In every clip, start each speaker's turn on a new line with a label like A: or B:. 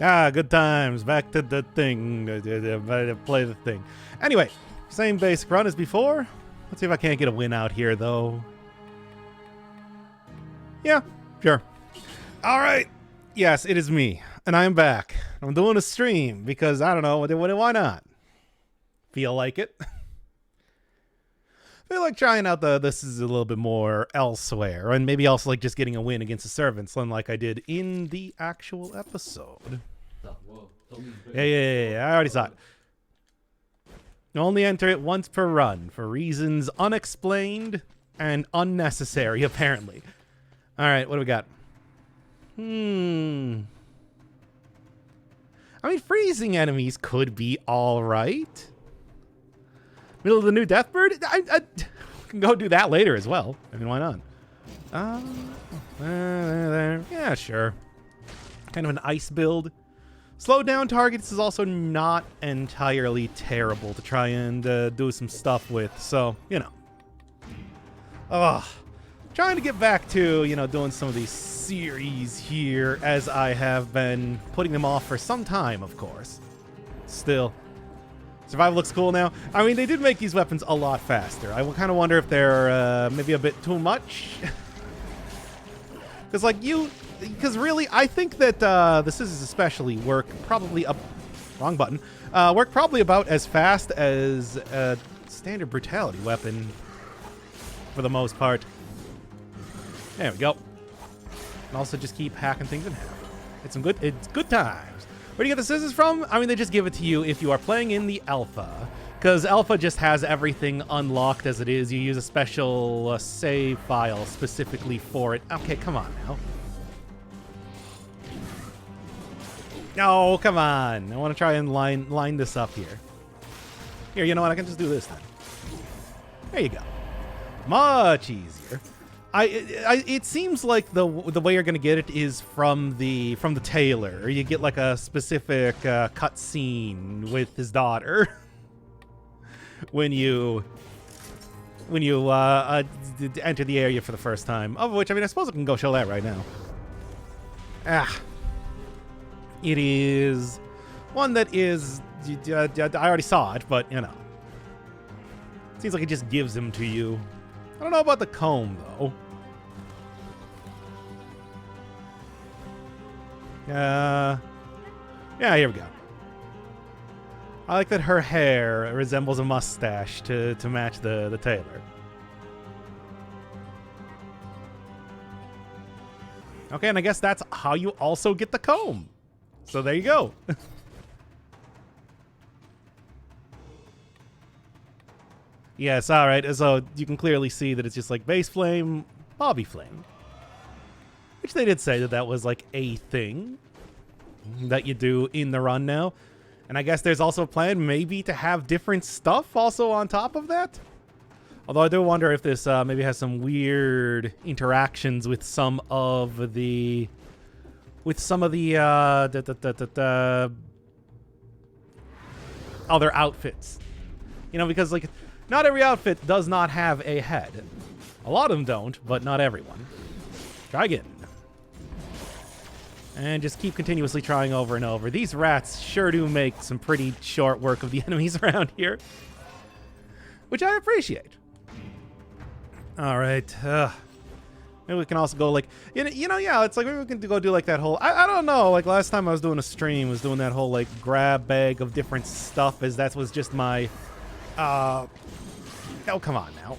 A: Ah, good times. Back to the thing. Play the thing. Anyway, same basic run as before. Let's see if I can't get a win out here, though. Yeah, sure. All right. Yes, it is me. And I'm back. I'm doing a stream because, I don't know, why not? Feel like it? Feel like trying out this is a little bit more elsewhere. And maybe also like just getting a win against the servants, unlike I did in the actual episode. Yeah. I already saw it. Only enter it once per run for reasons unexplained and unnecessary, apparently. All right, what do we got? I mean, freezing enemies could be all right. Middle of the new Deathbird? I can go do that later as well. I mean, why not? Yeah, sure. Kind of an ice build. Slow down targets is also not entirely terrible to try and do some stuff with. So, you know. Trying to get back to, you know, doing some of these series here as I have been putting them off for some time, of course. Still. Survival looks cool now. I mean, they did make these weapons a lot faster. I kind of wonder if they're maybe a bit too much. Because really, I think that the scissors especially work probably wrong button. Work probably about as fast as a standard brutality weapon for the most part. There we go. And also just keep hacking things in half. It's good times. Where do you get the scissors from? I mean, they just give it to you if you are playing in the alpha. Because alpha just has everything unlocked as it is. You use a special save file specifically for it. Okay, come on now. No, come on. I want to try and line this up here. Here, you know what? I can just do this then. There you go. Much easier. It seems like the way you're gonna get it is from the tailor. You get like a specific cut scene with his daughter when you enter the area for the first time. Of which, I mean, I suppose I can go show that right now. It is one that is I already saw it, but you know, seems like it just gives them to you. I don't know about the comb, though. Yeah, here we go. I like that her hair resembles a mustache to match the tailor. Okay, and I guess that's how you also get the comb. So there you go. Yes, all right. So you can clearly see that it's just like base flame, Bobby flame. Which they did say that was like a thing that you do in the run now. And I guess there's also a plan maybe to have different stuff also on top of that. Although I do wonder if this maybe has some weird interactions with some of the other outfits. You know, because like not every outfit does not have a head. A lot of them don't, but not everyone. Try again. And just keep continuously trying over and over. These rats sure do make some pretty short work of the enemies around here. Which I appreciate. Alright. Maybe we can also go like, you know, yeah, it's like maybe we can go do like that whole, I don't know, like last time I was doing a stream, was doing that whole like grab bag of different stuff, as that was just my, oh, come on now.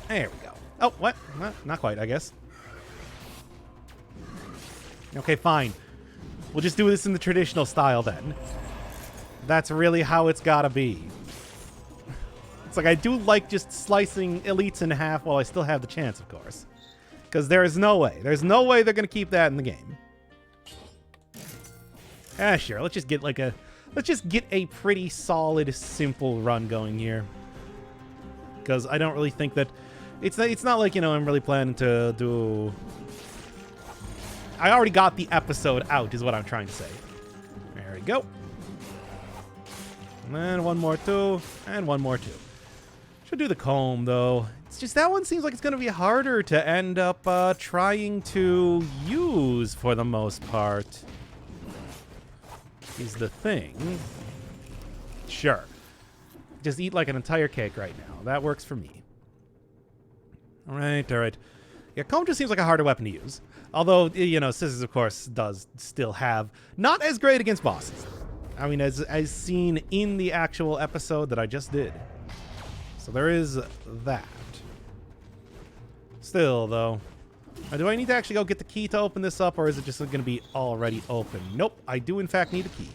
A: There we go. Oh, what? Not quite, I guess. Okay, fine. We'll just do this in the traditional style then. That's really how it's gotta be. It's like I do like just slicing elites in half while I still have the chance, of course. Because there's no way they're gonna keep that in the game. Sure, let's just get a pretty solid, simple run going here. Because I don't really think that it's not like, you know, I'm really planning to do. I already got the episode out, is what I'm trying to say. There we go. And one more two, and one more two. Should do the comb, though. It's just that one seems like it's going to be harder to end up trying to use for the most part. Is the thing. Sure. Just eat like an entire cake right now. That works for me. All right, all right. Yeah, comb just seems like a harder weapon to use. Although, you know, scissors, of course, does still have not as great against bosses. I mean, as seen in the actual episode that I just did. So there is that. Still, though, do I need to actually go get the key to open this up, or is it just going to be already open? Nope, I do in fact need a key.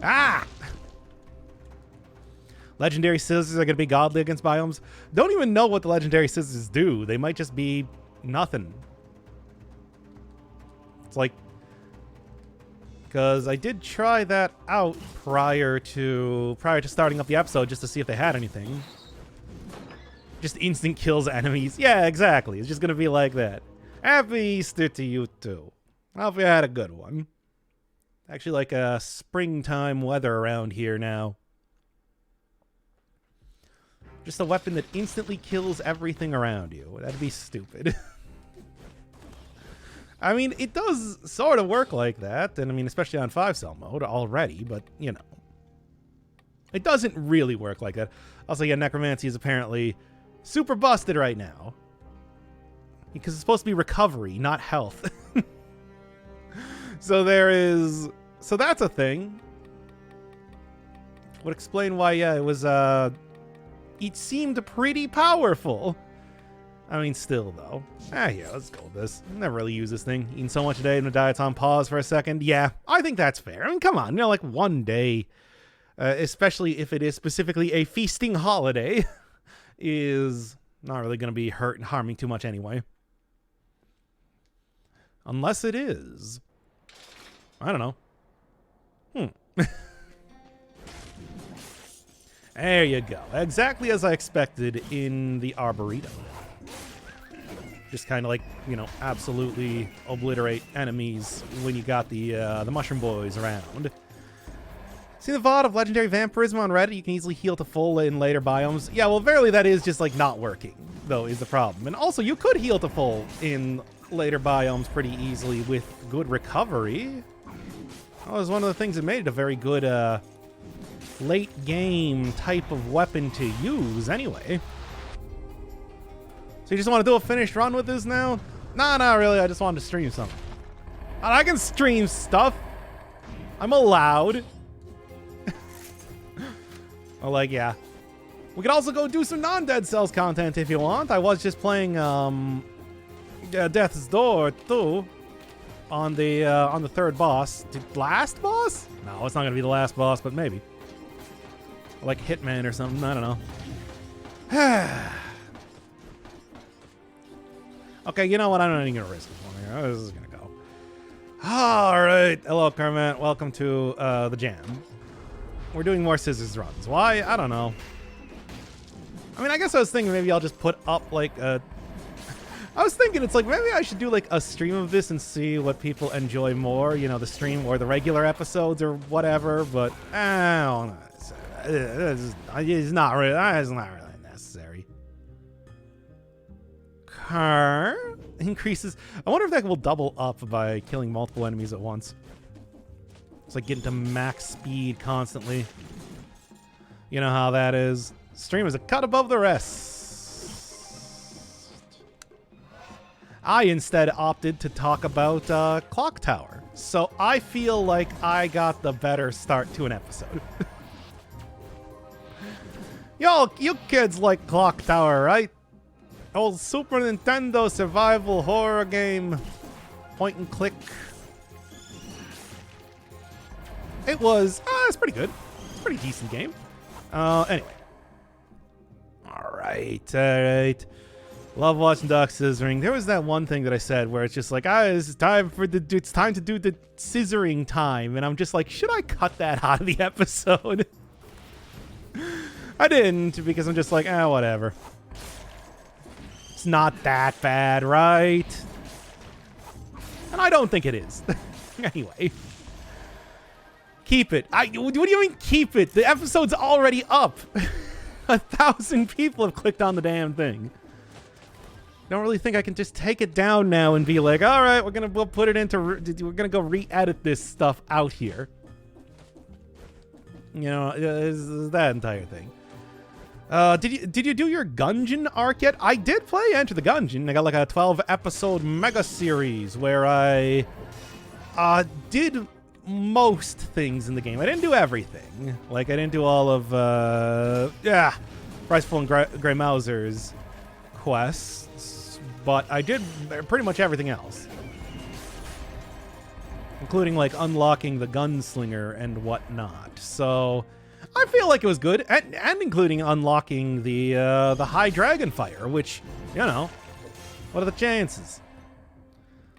A: Ah! Legendary scissors are going to be godly against biomes. Don't even know what the legendary scissors do. They might just be nothing. It's like, because I did try that out prior to starting up the episode just to see if they had anything. Just instant kills enemies. Yeah, exactly. It's just going to be like that. Happy Easter to you too. I hope you had a good one. Actually like a springtime weather around here now. Just a weapon that instantly kills everything around you. That'd be stupid. I mean, it does sort of work like that, and I mean, especially on 5-cell mode already, but, you know. It doesn't really work like that. Also, yeah, Necromancy is apparently super busted right now. Because it's supposed to be recovery, not health. So there is... So that's a thing. Would explain why, yeah, it was, it seemed pretty powerful. I mean, still, though. Yeah, let's go with this. Never really use this thing. Eating so much a day, I'm gonna die, it's on pause for a second. Yeah, I think that's fair. I mean, come on, you know, like one day, especially if it is specifically a feasting holiday, is not really gonna be hurt and harming too much anyway. Unless it is. I don't know. There you go. Exactly as I expected in the Arboretum. Just kind of like, you know, absolutely obliterate enemies when you got the mushroom boys around. See the VOD of Legendary Vampirism on Reddit? You can easily heal to full in later biomes. Yeah, well, verily that is just, like, not working, though, is the problem. And also, you could heal to full in later biomes pretty easily with good recovery. That was one of the things that made it a very good, late game type of weapon to use anyway. So you just want to do a finished run with this now? Nah, not really. I just wanted to stream something. And I can stream stuff. I'm allowed. Oh, like, yeah. We could also go do some non-Dead Cells content if you want. I was just playing Death's Door too on the third boss. The last boss? No, it's not gonna be the last boss, but maybe. Like Hitman or something. I don't know. Okay, you know what? I'm not even gonna risk this one here. This is gonna go. All right. Hello, Kermit. Welcome to the jam. We're doing more scissors runs. Why? I don't know. I mean, I guess I was thinking maybe I'll just put up like a... I was thinking it's like maybe I should do like a stream of this and see what people enjoy more. You know, the stream or the regular episodes or whatever. But I don't know. It's not really necessary. Car increases. I wonder if that will double up by killing multiple enemies at once. It's like getting to max speed constantly. You know how that is. Stream is a cut above the rest. I instead opted to talk about Clock Tower. So I feel like I got the better start to an episode. Yo, you kids like Clock Tower, right? Old Super Nintendo survival horror game. Point and click. It was, it's pretty good. It's a pretty decent game. Anyway. Alright. Love watching Doc scissoring. There was that one thing that I said where it's just like, it's time to do the scissoring time. And I'm just like, should I cut that out of the episode? I didn't, because I'm just like, whatever. It's not that bad, right? And I don't think it is. Anyway. Keep it. What do you mean keep it? The episode's already up. 1,000 people have clicked on the damn thing. Don't really think I can just take it down now and be like, all right, we'll put it into, we're gonna go re-edit this stuff out here. You know, is that entire thing. Did you do your Gungeon arc yet? I did play Enter the Gungeon. I got like a 12-episode mega series where I did most things in the game. I didn't do everything. Like, I didn't do all of, Briceful and Grey Mauser's quests, but I did pretty much everything else. Including, like, unlocking the Gunslinger and whatnot. So, I feel like it was good, and including unlocking the High Dragonfire, which, you know, what are the chances?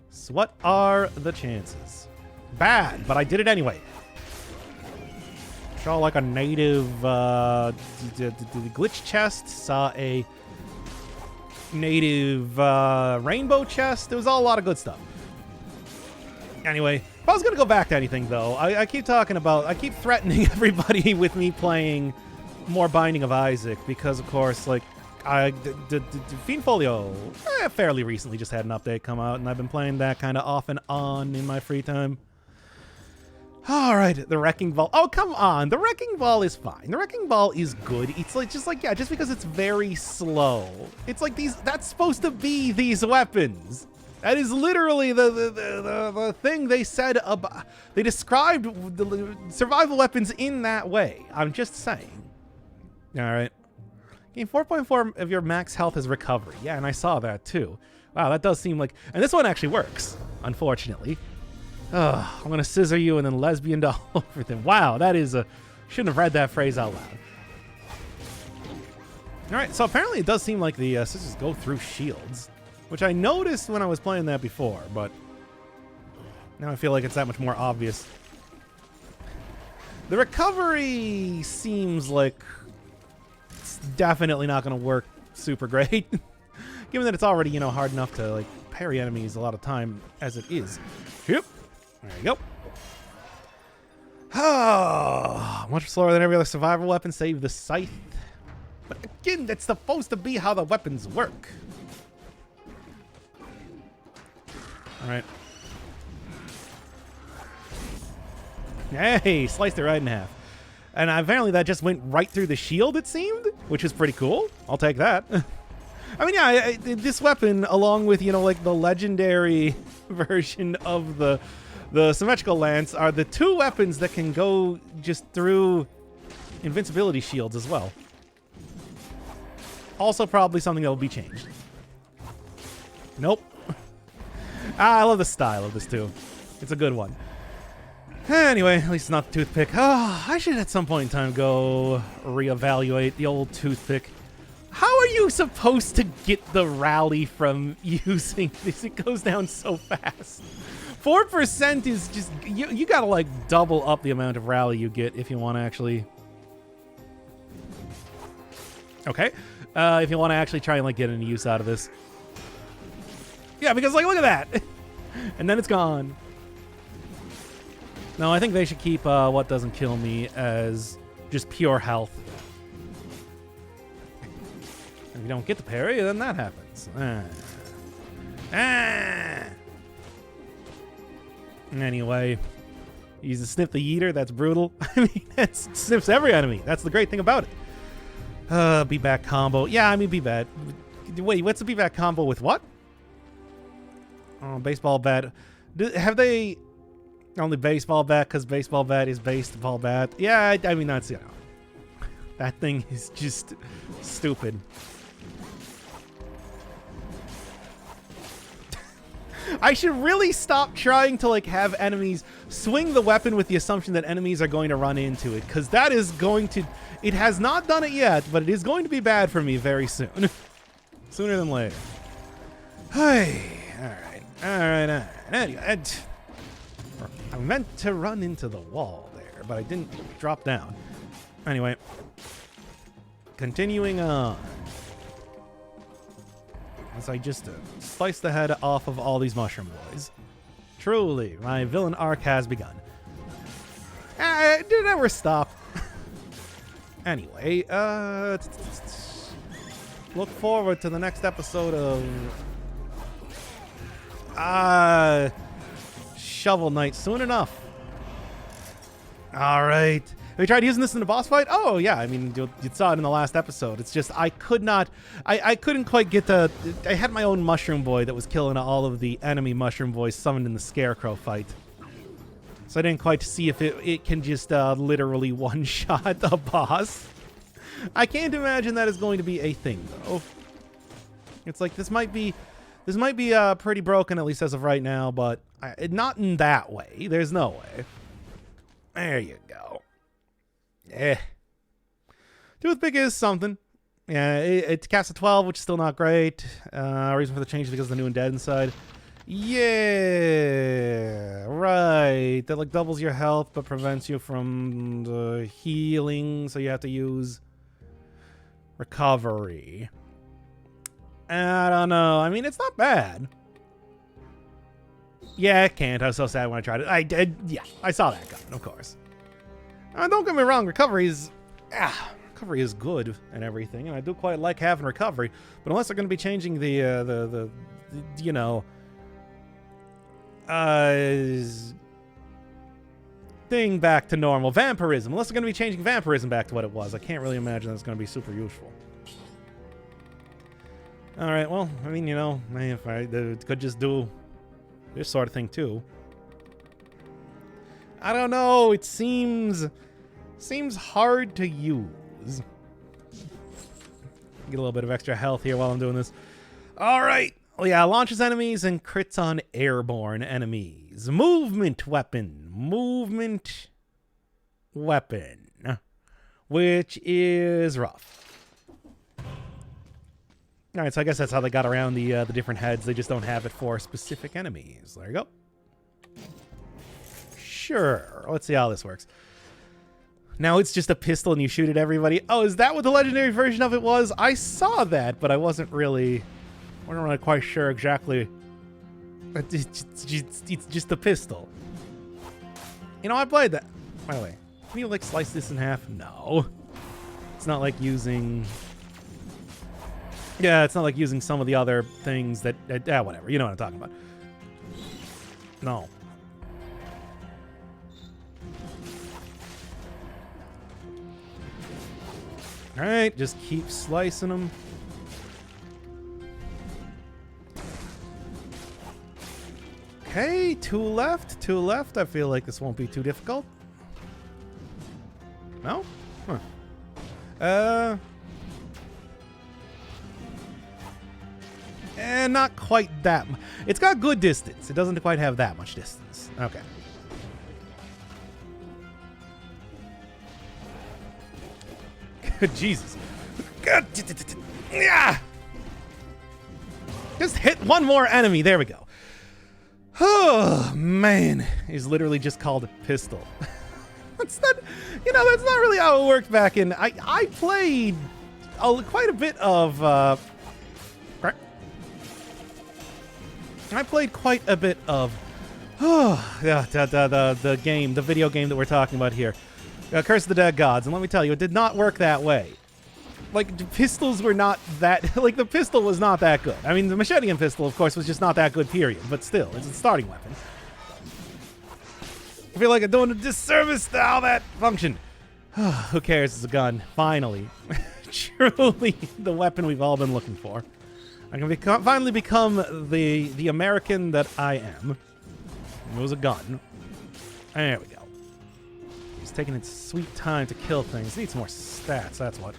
A: So what are the chances? Bad, but I did it anyway. Saw like a native the glitch chest, saw a native rainbow chest. There was all a lot of good stuff. Anyway, if I was gonna go back to anything though, I keep threatening everybody with me playing more Binding of Isaac because of course, like, Fiend Folio fairly recently just had an update come out, and I've been playing that kind of off and on in my free time. All right, the Wrecking Ball. Oh, come on. The Wrecking Ball is fine. The Wrecking Ball is good. It's like just because it's very slow. It's like that's supposed to be these weapons. That is literally the thing they said about. They described the survival weapons in that way. I'm just saying. All right. Gain 4.4 of your max health as recovery. Yeah, and I saw that too. Wow, that does seem like... And this one actually works, unfortunately. I'm going to scissor you and then lesbian doll over them. Wow, that is a... Shouldn't have read that phrase out loud. All right, so apparently it does seem like the scissors go through shields, which I noticed when I was playing that before, but now I feel like it's that much more obvious. The recovery seems like it's definitely not going to work super great, given that it's already, you know, hard enough to like parry enemies a lot of time as it is. Yep. There you go. Oh, much slower than every other survival weapon, save the scythe. But again, that's supposed to be how the weapons work. All right. Hey, sliced it right in half. And apparently that just went right through the shield, it seemed, which is pretty cool. I'll take that. I mean, yeah, this weapon, along with, you know, like the legendary version of the symmetrical lance, are the two weapons that can go just through invincibility shields as well. Also probably something that will be changed. Nope. I love the style of this too. It's a good one. Anyway, at least it's not the toothpick. Oh, I should at some point in time go reevaluate the old toothpick. How are you supposed to get the rally from using this? It goes down so fast. 4% is just... You gotta, like, double up the amount of rally you get if you want to actually... Okay. If you want to actually try and, like, get any use out of this. Yeah, because, like, look at that. And then it's gone. No, I think they should keep what doesn't kill me as just pure health. If you don't get the parry, then that happens. Anyway, use the Snip the Yeeter. That's brutal. I mean, it snips every enemy. That's the great thing about it. Be-back combo. Yeah, I mean, be-back. Wait, what's the be-back combo with what? Oh, baseball bat. Have they... Only baseball bat because baseball bat is baseball bat. Yeah, I mean, that's, you know, that thing is just stupid. I should really stop trying to, like, have enemies swing the weapon with the assumption that enemies are going to run into it, because that is going to... It has not done it yet, but it is going to be bad for me very soon. Sooner than later. Hey, all right. Anyway, I meant to run into the wall there, but I didn't drop down. Anyway, continuing on. As I just slice the head off of all these mushroom boys. Truly, my villain arc has begun. It didn't ever stop. Anyway, look forward to the next episode of Shovel Knight soon enough. All right. Have you tried using this in a boss fight? Oh, yeah. I mean, you saw it in the last episode. It's just I couldn't quite get the... I had my own Mushroom Boy that was killing all of the enemy Mushroom Boys summoned in the Scarecrow fight. So I didn't quite see if it can just literally one-shot a boss. I can't imagine that is going to be a thing, though. It's like, this might be pretty broken, at least as of right now, but not in that way. There's no way. There you go. Toothpick is something. Yeah, it casts a 12, which is still not great. Reason for the change is because of the new undead inside. Yeah, right. That like doubles your health, but prevents you from the healing, so you have to use recovery. I don't know. I mean, it's not bad. Yeah, it can't. I was so sad when I tried it. I did. Yeah, I saw that coming, of course. Don't get me wrong. Recovery is good and everything, and I do quite like having recovery. But unless they're going to be changing the you know, thing back to normal, vampirism. Unless they're going to be changing vampirism back to what it was, I can't really imagine that's going to be super useful. All right. Well, I mean, you know, if I could just do this sort of thing too. I don't know. It seems hard to use. Get a little bit of extra health here while I'm doing this. All right. Well, yeah, launches enemies and crits on airborne enemies. Movement weapon, which is rough. All right, so I guess that's how they got around the different heads. They just don't have it for specific enemies. There you go. Sure. Let's see how this works. Now it's just a pistol and you shoot at everybody. Oh, is that what the legendary version of it was? I saw that, but I wasn't really quite sure exactly. It's just a pistol. You know, I played that. By the way, can you like slice this in half? No. It's not like using... Yeah, it's not like using some of the other things that... whatever. You know what I'm talking about. No. Alright, just keep slicing them. Okay, two left. I feel like this won't be too difficult. No? Huh. Not quite that much. It's got good distance. It doesn't quite have that much distance. Okay. Jesus. Yeah. Just hit one more enemy. There we go. Oh, man. It's literally just called a pistol. That's not, you know, that's not really how it worked back in... I played quite a bit of... I played quite a bit of... the game, the video game that we're talking about here. Curse of the Dead Gods, and let me tell you, it did not work that way. Like, the pistols were not that... Like, the pistol was not that good. I mean, the machete and pistol, of course, was just not that good, period. But still, it's a starting weapon. I feel like I'm doing a disservice to how that functioned. Who cares? It's a gun. Finally. Truly the weapon we've all been looking for. I can finally become the American that I am. It was a gun. There we go. He's taking its sweet time to kill things. Needs more stats, that's what.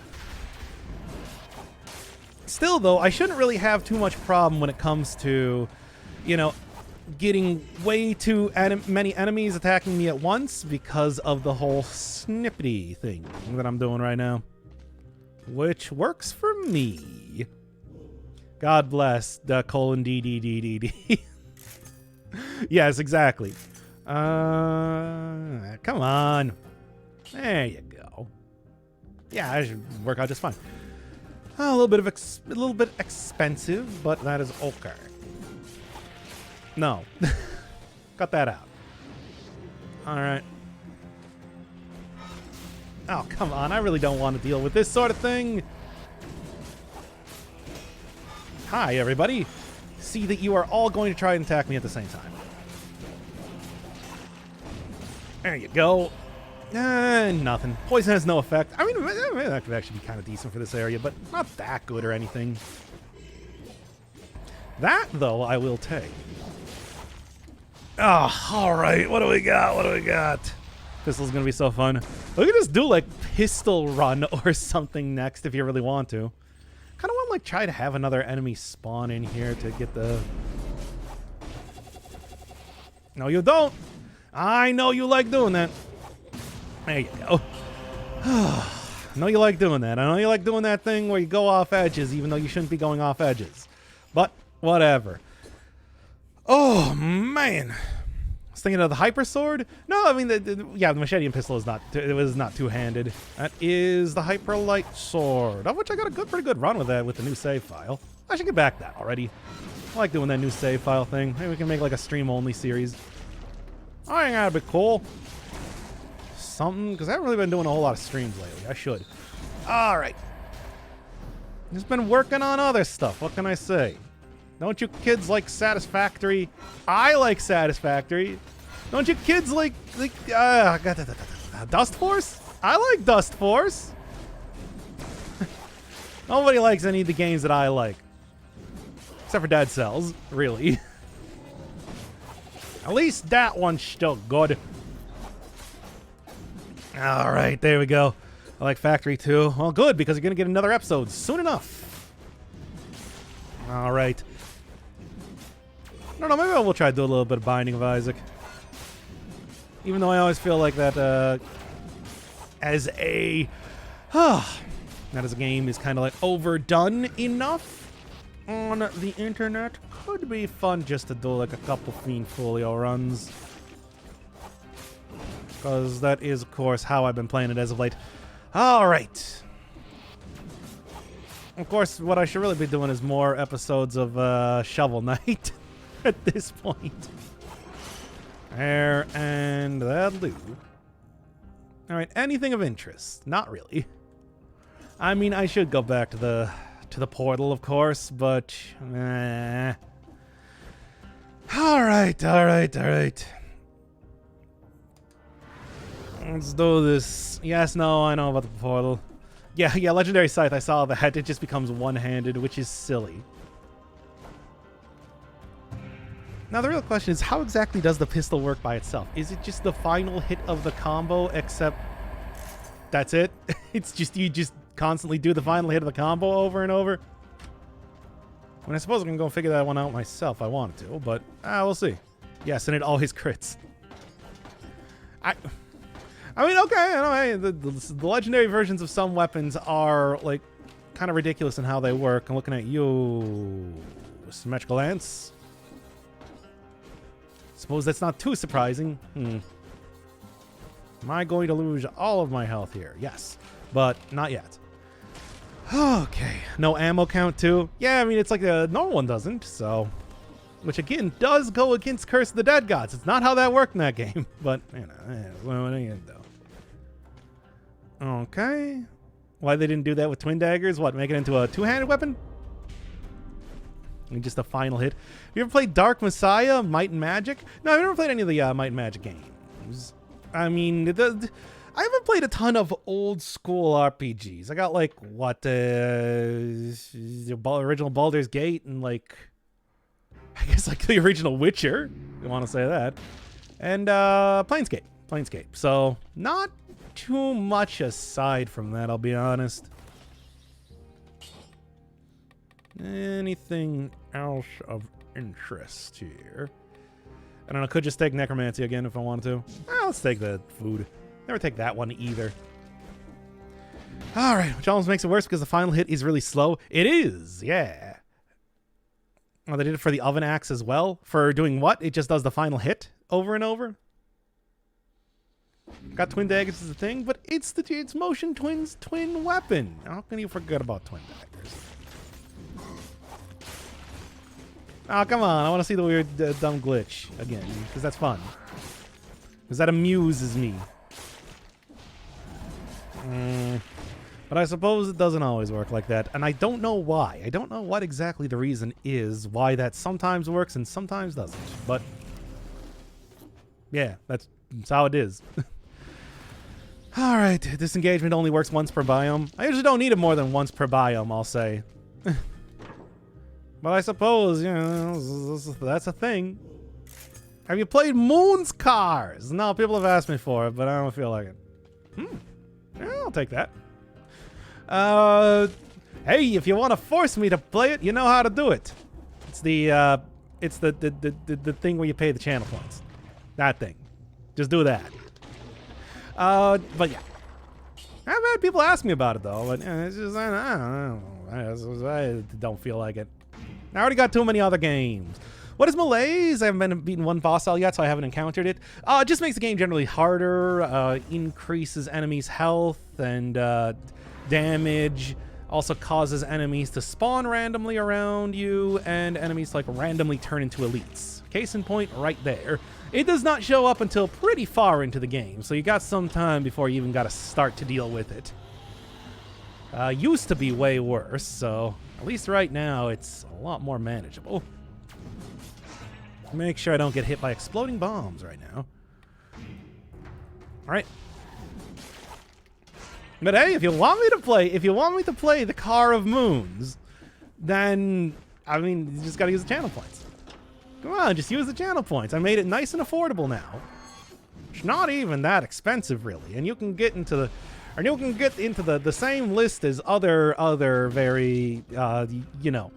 A: Still, though, I shouldn't really have too much problem when it comes to, you know, getting way too many enemies attacking me at once because of the whole snippety thing that I'm doing right now. Which works for me. God bless the :DDDDD. Yes, exactly. Come on. There you go. Yeah, that should work out just fine. A little bit expensive, but that is okay. No. Cut that out. All right. Oh, come on. I really don't want to deal with this sort of thing. Hi, everybody. See that you are all going to try and attack me at the same time. There you go. Nothing. Poison has no effect. I mean, that could actually be kind of decent for this area, but not that good or anything. That, though, I will take. Oh, all right. What do we got? What do we got? Pistol's going to be so fun. We could just do, like, pistol run or something next if you really want to. Kind of want to, like, try to have another enemy spawn in here to get the... No, you don't. I know you like doing that. There you go. I know you like doing that. I know you like doing that thing where you go off edges even though you shouldn't be going off edges. But whatever. Oh, man. I was thinking of the hyper sword. No, I mean, the machete and pistol is not, it was not two-handed. That is the hyper light sword, of which I got a pretty good run with that with the new save file. I should get back that already. I like doing that new save file thing. Maybe we can make like a stream-only series. Oh, I think that'd be cool. Something, because I haven't really been doing a whole lot of streams lately. I should. All right. Just been working on other stuff. What can I say? Don't you kids like Satisfactory? I like Satisfactory. Don't you kids like Dust Force? I like Dust Force. Nobody likes any of the games that I like. Except for Dead Cells, really. At least that one's still good. All right, there we go. I like Factory too. Well, good, because you're going to get another episode soon enough. All right. I don't know, maybe we'll try to do a little bit of Binding of Isaac. Even though I always feel like that as a game is kind of like overdone enough on the internet. Could be fun just to do like a couple Fiend Folio runs. Because that is, of course, how I've been playing it as of late. All right. Of course, what I should really be doing is more episodes of Shovel Knight at this point. There, and that'll do. All right, anything of interest? Not really. I mean, I should go back to the portal, of course, but... All right. Let's do this. Yes, no, I know about the portal. Yeah, Legendary Scythe, I saw that. It just becomes one-handed, which is silly. Now, the real question is, how exactly does the pistol work by itself? Is it just the final hit of the combo, except that's it? It's just, you just constantly do the final hit of the combo over and over? I mean, I suppose I can go figure that one out myself if I wanted to, but we'll see. Yes, and it always crits. I mean, okay, I know, the legendary versions of some weapons are, like, kind of ridiculous in how they work. I'm looking at you, Symmetrical Lance. Suppose that's not too surprising. Am I going to lose all of my health here? Yes, but not yet. Okay, no ammo count too? Yeah, I mean, it's like the normal one doesn't, so... Which, again, does go against Curse of the Dead Gods. It's not how that worked in that game, but, you know, what are you gonna do? Okay. Why they didn't do that with Twin Daggers? What, make it into a two-handed weapon? Just a final hit. You ever played Dark Messiah, Might and Magic? No, I've never played any of the Might and Magic games. I mean, I haven't played a ton of old school RPGs. I got like, what, the original Baldur's Gate and like, I guess like the original Witcher, if you want to say that. And Planescape. So not too much aside from that, I'll be honest. Anything else of interest here? I don't know, could just take Necromancy again if I wanted to. Let's take the food. Never take that one either. Alright, which almost makes it worse because the final hit is really slow. It is, yeah. Oh, they did it for the Oven Axe as well? For doing what? It just does the final hit over and over? Got Twin Daggers as a thing, but it's Motion Twin's twin weapon. How can you forget about Twin Daggers? Oh, come on. I want to see the weird, dumb glitch again, because that's fun. Because that amuses me. But I suppose it doesn't always work like that, and I don't know why. I don't know what exactly the reason is why that sometimes works and sometimes doesn't. But yeah, that's how it is. All right, disengagement only works once per biome. I usually don't need it more than once per biome, I'll say. But I suppose, you know, that's a thing. Have you played Moon's Cars? No, people have asked me for it, but I don't feel like it. Yeah, I'll take that. Hey, if you want to force me to play it, you know how to do it. It's the thing where you pay the channel points. That thing. Just do that. But yeah. I've had people ask me about it though, but it's just, I don't feel like it. I already got too many other games. What is Malaise? I haven't beaten one boss cell yet, so I haven't encountered it. It just makes the game generally harder, increases enemies' health and damage, also causes enemies to spawn randomly around you, and enemies like randomly turn into elites. Case in point, right there. It does not show up until pretty far into the game, so you got some time before you even got to start to deal with it. Used to be way worse, so at least right now it's a lot more manageable. Make sure I don't get hit by exploding bombs right now. All right. But hey, if you want me to play the Car of Moons, then I mean, you just got to use the channel points. Come on, just use the channel points. I made it nice and affordable now. It's not even that expensive, really, and you can get into the same list as other very you know,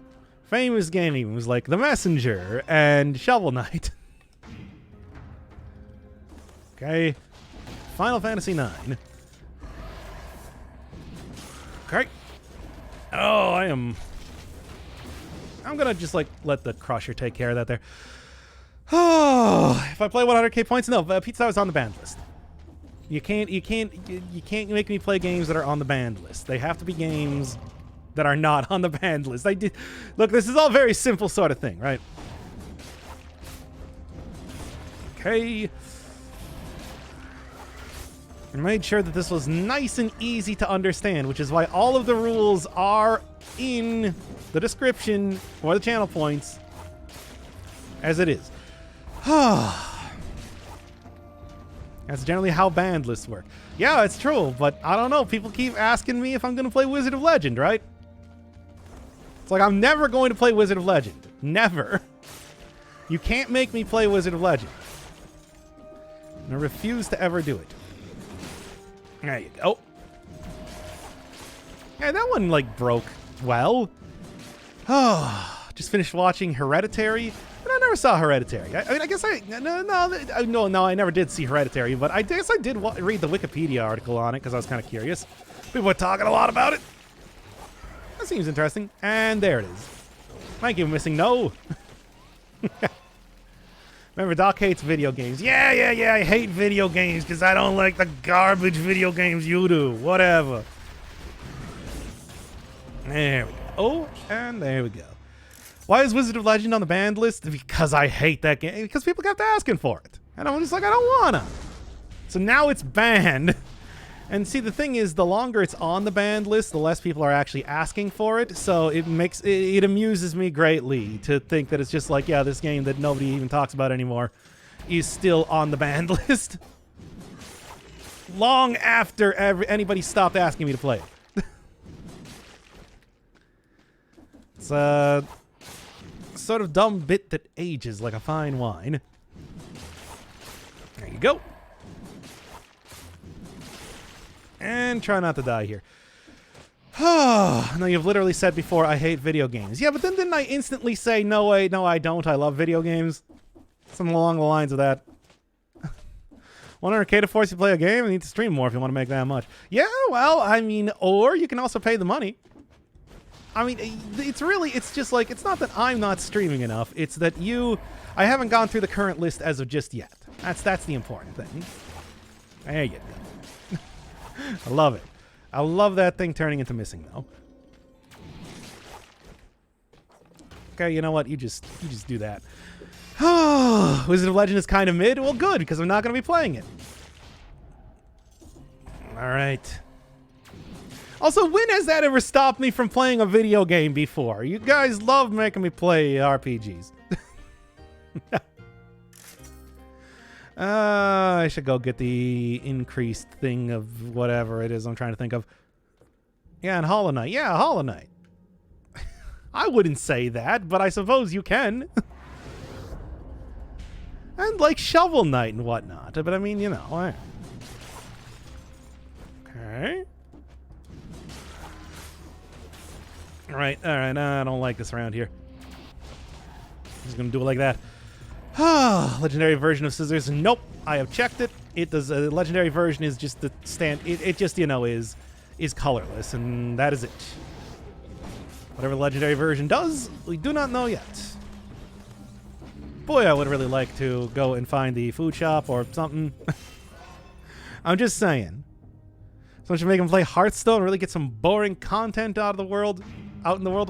A: famous games like The Messenger and Shovel Knight. Okay, Final Fantasy IX. Okay. Oh, I'm gonna just like let the Crusher take care of that there. Oh, if I play 100k points, no, Pizza Hut is on the banned list. You can't make me play games that are on the banned list. They have to be games that are not on the banned list. Look, this is all very simple sort of thing, right? Okay. I made sure that this was nice and easy to understand, which is why all of the rules are in the description or the channel points as it is. That's generally how banned lists work. Yeah, it's true, but I don't know. People keep asking me if I'm going to play Wizard of Legend, right? It's like I'm never going to play Wizard of Legend. Never. You can't make me play Wizard of Legend. And I refuse to ever do it. There you go. Yeah, that one, like, broke well. Oh, just finished watching Hereditary, but I never saw Hereditary. I mean, I guess no, I never did see Hereditary, but I guess I did read the Wikipedia article on it because I was kind of curious. People were talking a lot about it. That seems interesting. And there it is. Thank you, Missing No. Remember, Doc hates video games. Yeah, I hate video games because I don't like the garbage video games you do. Whatever. There we go. Oh, and there we go. Why is Wizard of Legend on the banned list? Because I hate that game. Because people kept asking for it. And I'm just like, I don't wanna. So now it's banned. And see, the thing is, the longer it's on the banned list, the less people are actually asking for it. So it amuses me greatly to think that it's just like, yeah, this game that nobody even talks about anymore is still on the banned list. Long after anybody stopped asking me to play it. It's a sort of dumb bit that ages like a fine wine. There you go. And try not to die here. Now, you've literally said before, I hate video games. Yeah, but then didn't I instantly say, no, wait, no, I don't. I love video games? Something along the lines of that. 100k to force you to play a game? You need to stream more if you want to make that much. Yeah, well, I mean, or you can also pay the money. I mean, it's just like, it's not that I'm not streaming enough. It's that I haven't gone through the current list as of just yet. That's the important thing. There you go. I love it. I love that thing turning into Missing No. Okay, you know what? You just do that. Wizard of Legend is kind of mid. Well, good, because I'm not going to be playing it. All right. Also, when has that ever stopped me from playing a video game before? You guys love making me play RPGs. I should go get the increased thing of whatever it is I'm trying to think of. Yeah, and Hollow Knight. Yeah, Hollow Knight. I wouldn't say that, but I suppose you can. And like Shovel Knight and whatnot. But I mean, you know. Okay. Alright, I don't like this around here. I'm just gonna do it like that. Legendary version of scissors. Nope. I have checked it. It does. A legendary version is just the stand. It just, you know, is colorless, and that is it. Whatever the legendary version does, we do not know yet. Boy, I would really like to go and find the food shop or something. I'm just saying. Someone should make him play Hearthstone and really get some boring content out in the world.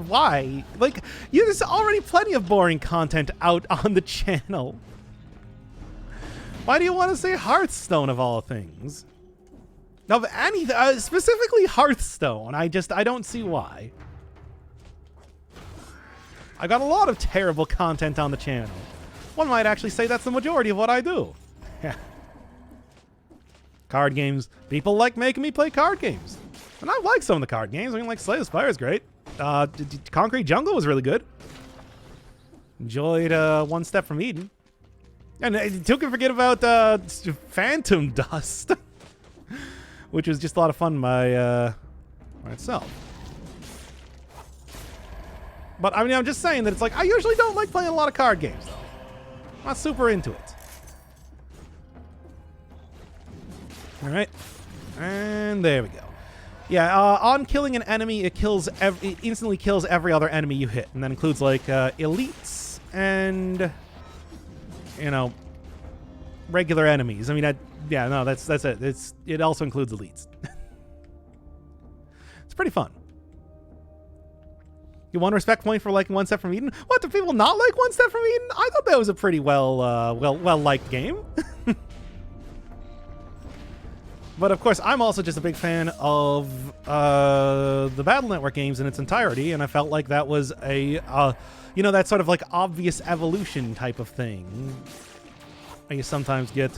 A: Why? Like, there's already plenty of boring content out on the channel. Why do you want to say Hearthstone of all things? Of anything, specifically Hearthstone. I don't see why. I got a lot of terrible content on the channel. One might actually say that's the majority of what I do. Yeah. Card games. People like making me play card games. And I like some of the card games. I mean, like Slay the Spire is great. Concrete Jungle was really good. Enjoyed One Step from Eden. And who can forget about Phantom Dust, which was just a lot of fun by itself. But I mean, I'm just saying that it's like, I usually don't like playing a lot of card games, though. I'm not super into it. All right. And there we go. Yeah, on killing an enemy, it instantly kills every other enemy you hit. And that includes, like, elites and, you know, regular enemies. I mean, that's it. It also includes elites. It's pretty fun. You want a respect point for liking One Step from Eden? What, do people not like One Step from Eden? I thought that was a pretty well-liked game. But of course, I'm also just a big fan of the Battle Network games in its entirety, and I felt like that was a, you know, that sort of like obvious evolution type of thing. I sometimes get,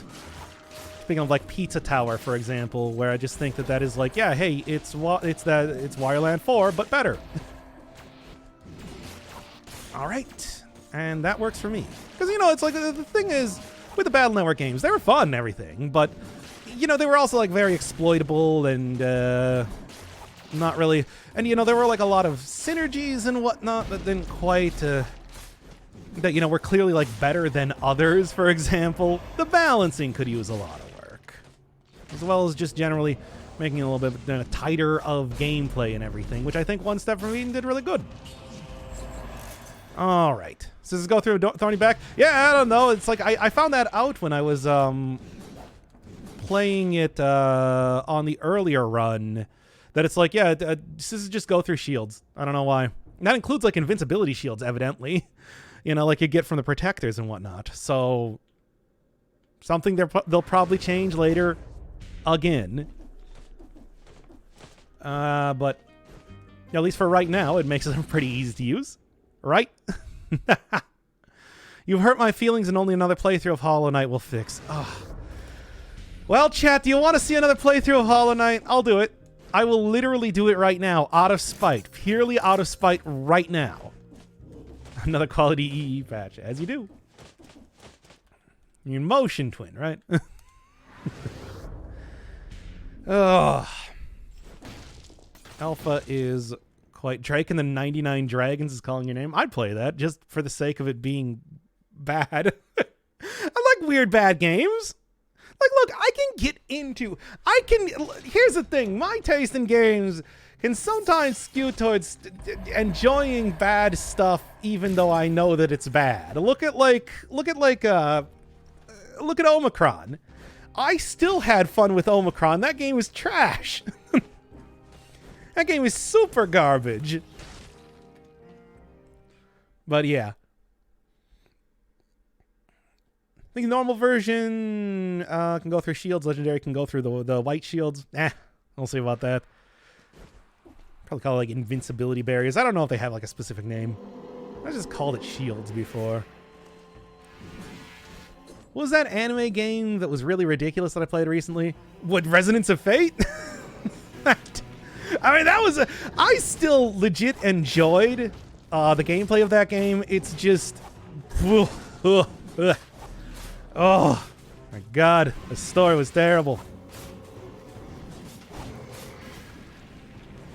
A: speaking of like Pizza Tower, for example, where I just think that is like, yeah, hey, it's Wireland 4, but better. All right, and that works for me. Because, you know, it's like, the thing is, with the Battle Network games, they were fun and everything, but, you know, they were also, like, very exploitable and, not really... And, you know, there were, like, a lot of synergies and whatnot that didn't quite, that, you know, were clearly, like, better than others, for example. The balancing could use a lot of work. As well as just generally making it a little bit tighter of gameplay and everything, which I think One Step from Eden did really good. All right. So does this go through Thorny Back? Yeah, I don't know. It's like I found that out when I was playing it on the earlier run. That it's like, yeah, this is just go through shields. I don't know why. And that includes like invincibility shields, evidently. You know, like you get from the protectors and whatnot. So something they'll probably change later again. But at least for right now, it makes them pretty easy to use. Right? You've hurt my feelings and only another playthrough of Hollow Knight will fix. Oh. Well, chat, do you want to see another playthrough of Hollow Knight? I'll do it. I will literally do it right now, out of spite. Purely out of spite right now. Another quality EE patch, as you do. You're motion twin, right? Ugh. Alpha is... Quite Drake and the 99 Dragons is calling your name. I'd play that just for the sake of it being bad. I like weird bad games. Like, look, here's the thing. My taste in games can sometimes skew towards enjoying bad stuff even though I know that it's bad. Look at Omicron. I still had fun with Omicron. That game was trash. That game is super garbage. But yeah. I think normal version can go through shields. Legendary can go through the white shields. We'll see about that. Probably call it like invincibility barriers. I don't know if they have like a specific name. I just called it shields before. What was that anime game that was really ridiculous that I played recently? What, Resonance of Fate? I mean, that was I still legit enjoyed the gameplay of that game. It's just... Oh, my God. The story was terrible.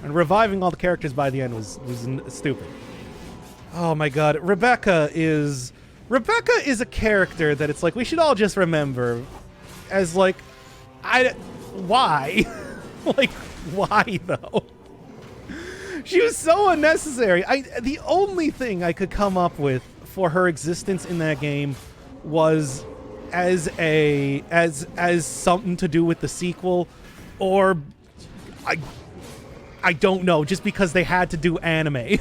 A: And reviving all the characters by the end was stupid. Oh, my God. Rebecca is a character that it's like, we should all just remember as, like, why? Like, why, though? She was so unnecessary. The only thing I could come up with for her existence in that game was as something to do with the sequel, or I don't know, just because they had to do anime.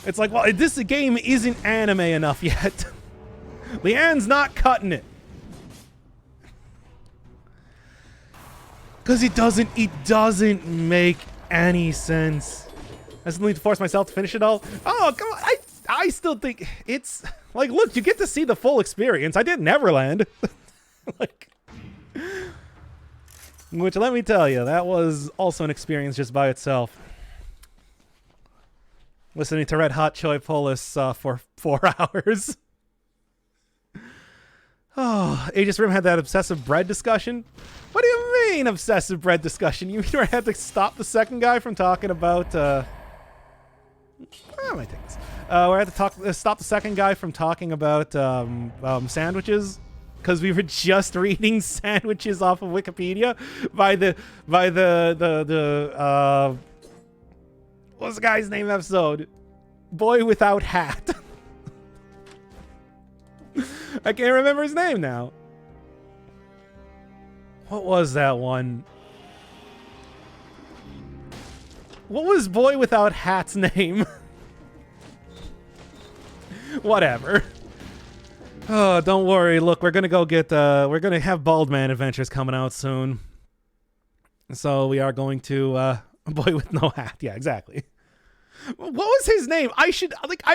A: It's like, well, this game isn't anime enough yet. Leanne's not cutting it. Because it doesn't make any sense. I just need to force myself to finish it all. Oh, come on. I still think it's like, look, you get to see the full experience. I did Neverland. Like, which, let me tell you, that was also an experience just by itself. Listening to Red Hot Chili Polis for 4 hours. Oh, Aegis Rim had that obsessive bread discussion. What do you mean, obsessive bread discussion? You mean I had to stop the second guy from talking about, I might take this. We had to stop the second guy from talking about sandwiches, because we were just reading sandwiches off of Wikipedia by the what's the guy's name episode? Boy Without Hat. I can't remember his name now. What was that one? What was Boy Without Hat's name? Whatever. Oh, don't worry. Look, we're gonna go get, we're gonna have Baldman Adventures coming out soon. So we are going to, Boy with No Hat. Yeah, exactly. What was his name? I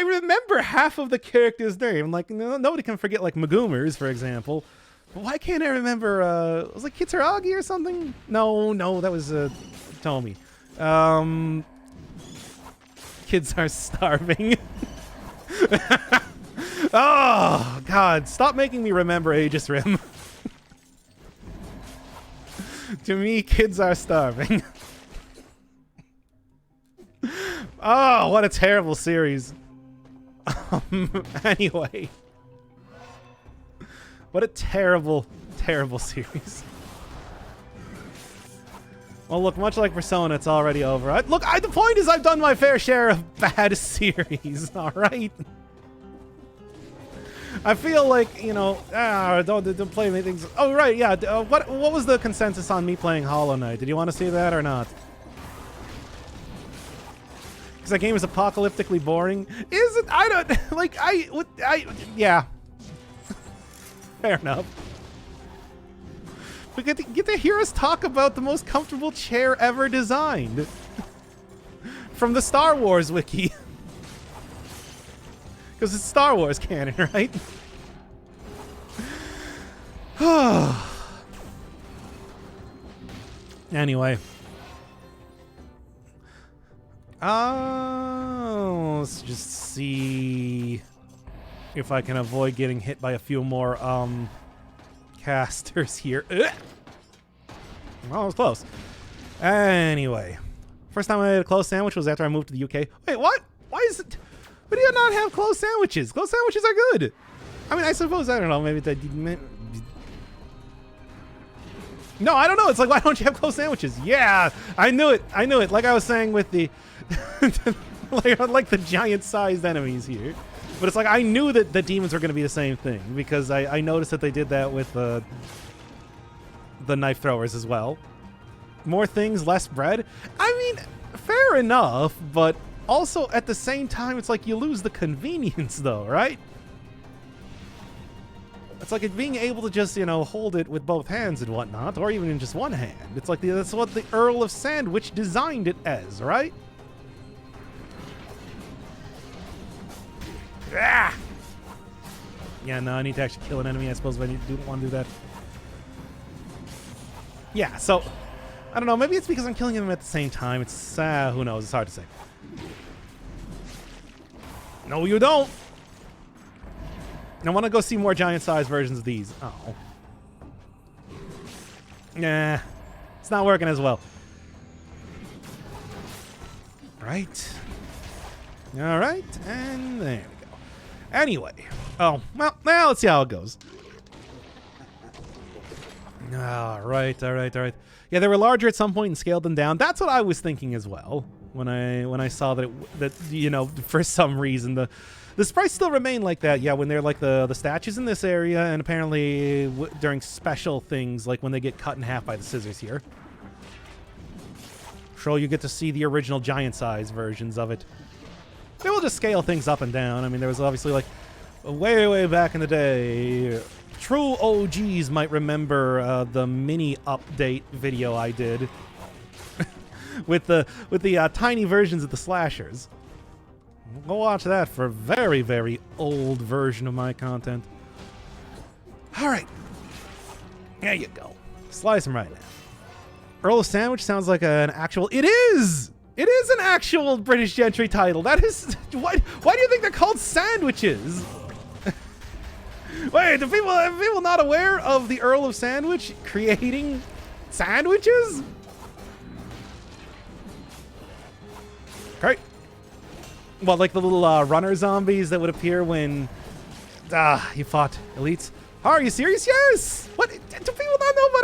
A: remember half of the character's name. Like, nobody can forget, like, Magoomers, for example. But why can't I remember, was it Kitsuragi or something? No, that was, Tomy. Kids are starving. Oh, God. Stop making me remember Aegis Rim. To me, kids are starving. Oh, what a terrible series. Anyway. What a terrible, terrible series. Well, look, much like Persona, it's already over. The point is I've done my fair share of bad series, alright? I feel like, you know, don't play many things. Oh, right, yeah. What was the consensus on me playing Hollow Knight? Did you want to see that or not? Because that game is apocalyptically boring. Is it? I don't, like, yeah. Fair enough. We get to hear us talk about the most comfortable chair ever designed. From the Star Wars wiki. Because it's Star Wars canon, right? Anyway. Let's just see if I can avoid getting hit by a few more casters here. Well, it was close. Anyway. First time I had a closed sandwich was after I moved to the UK. Wait, what? Why is it... Why do you not have closed sandwiches? Closed sandwiches are good. I mean, I suppose, I don't know, maybe they didn't... No, I don't know. It's like, why don't you have closed sandwiches? Yeah, I knew it. Like I was saying with the... like the giant-sized enemies here. But it's like, I knew that the demons were going to be the same thing, because I noticed that they did that with the knife throwers as well. More things, less bread. I mean, fair enough, but... Also, at the same time, it's like you lose the convenience, though, right? It's like it being able to just, you know, hold it with both hands and whatnot, or even in just one hand. It's like that's what the Earl of Sandwich designed it as, right? Ah! Yeah, no, I need to actually kill an enemy, I suppose, but I don't want to do that. Yeah, so, I don't know, maybe it's because I'm killing them at the same time. It's, who knows, it's hard to say. No, you don't! I want to go see more giant-sized versions of these. Oh. Nah, it's not working as well. Right. All right, and there we go. Anyway. Oh, well, now let's see how it goes. All right. Yeah, they were larger at some point and scaled them down. That's what I was thinking as well when I saw that you know, for some reason the sprites still remain like that. Yeah, when they're like the statues in this area, and apparently during special things like when they get cut in half by the scissors here. So you get to see the original giant size versions of it. They will just scale things up and down. I mean, there was obviously like way back in the day. True OGs might remember the mini update video I did with the tiny versions of the slashers. Go watch that for a very old version of my content. All right, there you go. Slice them right now. Earl of Sandwich sounds like an actual. It is. It is an actual British gentry title. That is. Why do you think they're called sandwiches? Wait, are people not aware of the Earl of Sandwich creating sandwiches? Okay. Well, like the little runner zombies that would appear when you fought elites. Are you serious? Yes. What? Do people not know about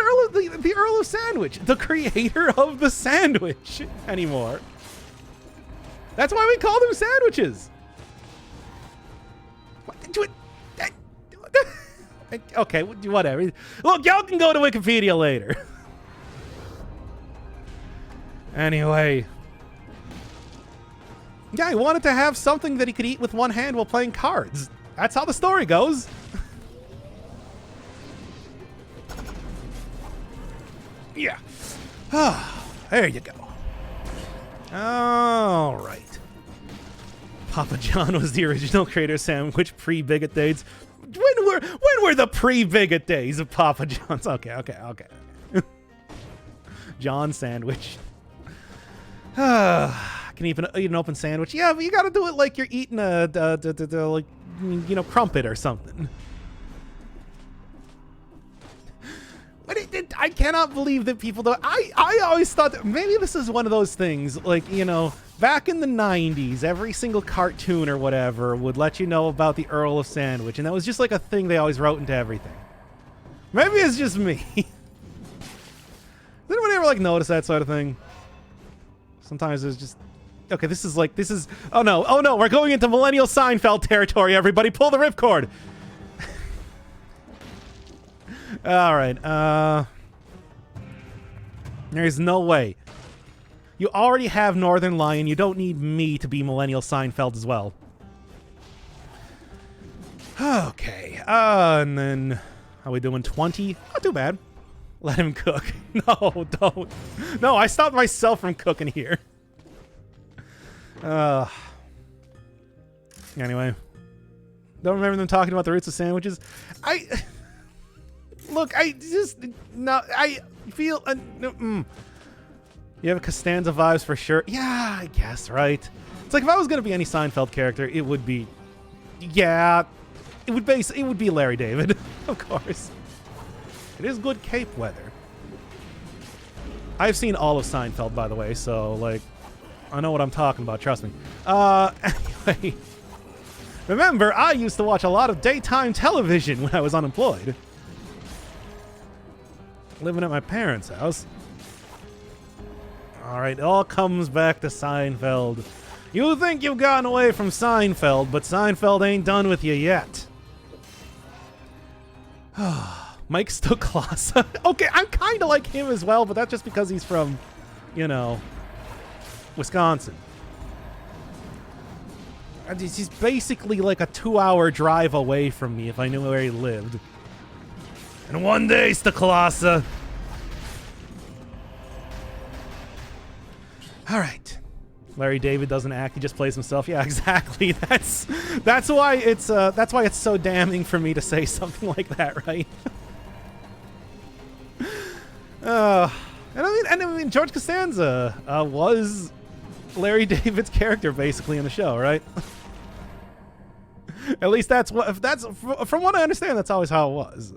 A: the Earl of Sandwich, the creator of the sandwich, anymore? That's why we call them sandwiches. Okay, whatever. Look, y'all can go to Wikipedia later. Anyway. Yeah, he wanted to have something that he could eat with one hand while playing cards. That's how the story goes. Yeah. There you go. All right. Papa John was the original creator of sandwich pre-bigot days. When were the pre-bigot days of Papa John's? Okay. John Sandwich. Can you even eat an open sandwich? Yeah, but you gotta do it like you're eating a like, you know, crumpet or something. But I cannot believe that people don't. I always thought that maybe this is one of those things, like, you know, back in the 90s, every single cartoon or whatever would let you know about the Earl of Sandwich, and that was just like a thing they always wrote into everything. Maybe it's just me. Does anyone ever like notice that sort of thing? Sometimes it's just, okay, this is, oh no, we're going into millennial Seinfeld territory, everybody. Pull the ripcord. All right, there's no way. You already have Northern Lion. You don't need me to be millennial Seinfeld as well. Okay, and then, how are we doing? 20? Not too bad. Let him cook. No, don't. No, I stopped myself from cooking here. Anyway. Don't remember them talking about the roots of sandwiches. Look, I feel... You have Costanza vibes for sure. Yeah, I guess, right? It's like if I was going to be any Seinfeld character, it would be... Yeah, it would be Larry David, of course. It is good cape weather. I've seen all of Seinfeld, by the way, so, like, I know what I'm talking about, trust me. Anyway. Remember, I used to watch a lot of daytime television when I was unemployed. Living at my parents' house. Alright, it all comes back to Seinfeld. You think you've gotten away from Seinfeld, but Seinfeld ain't done with you yet. Mike Stoklasa. Okay, I'm kind of like him as well, but that's just because he's from, you know, Wisconsin. And he's basically like a 2-hour drive away from me if I knew where he lived. And one day, Stoklasa. All right. Larry David doesn't act; he just plays himself. Yeah, exactly. That's why it's so damning for me to say something like that, right? And I mean, George Costanza was Larry David's character basically in the show, right? At least that's from what I understand. That's always how it was.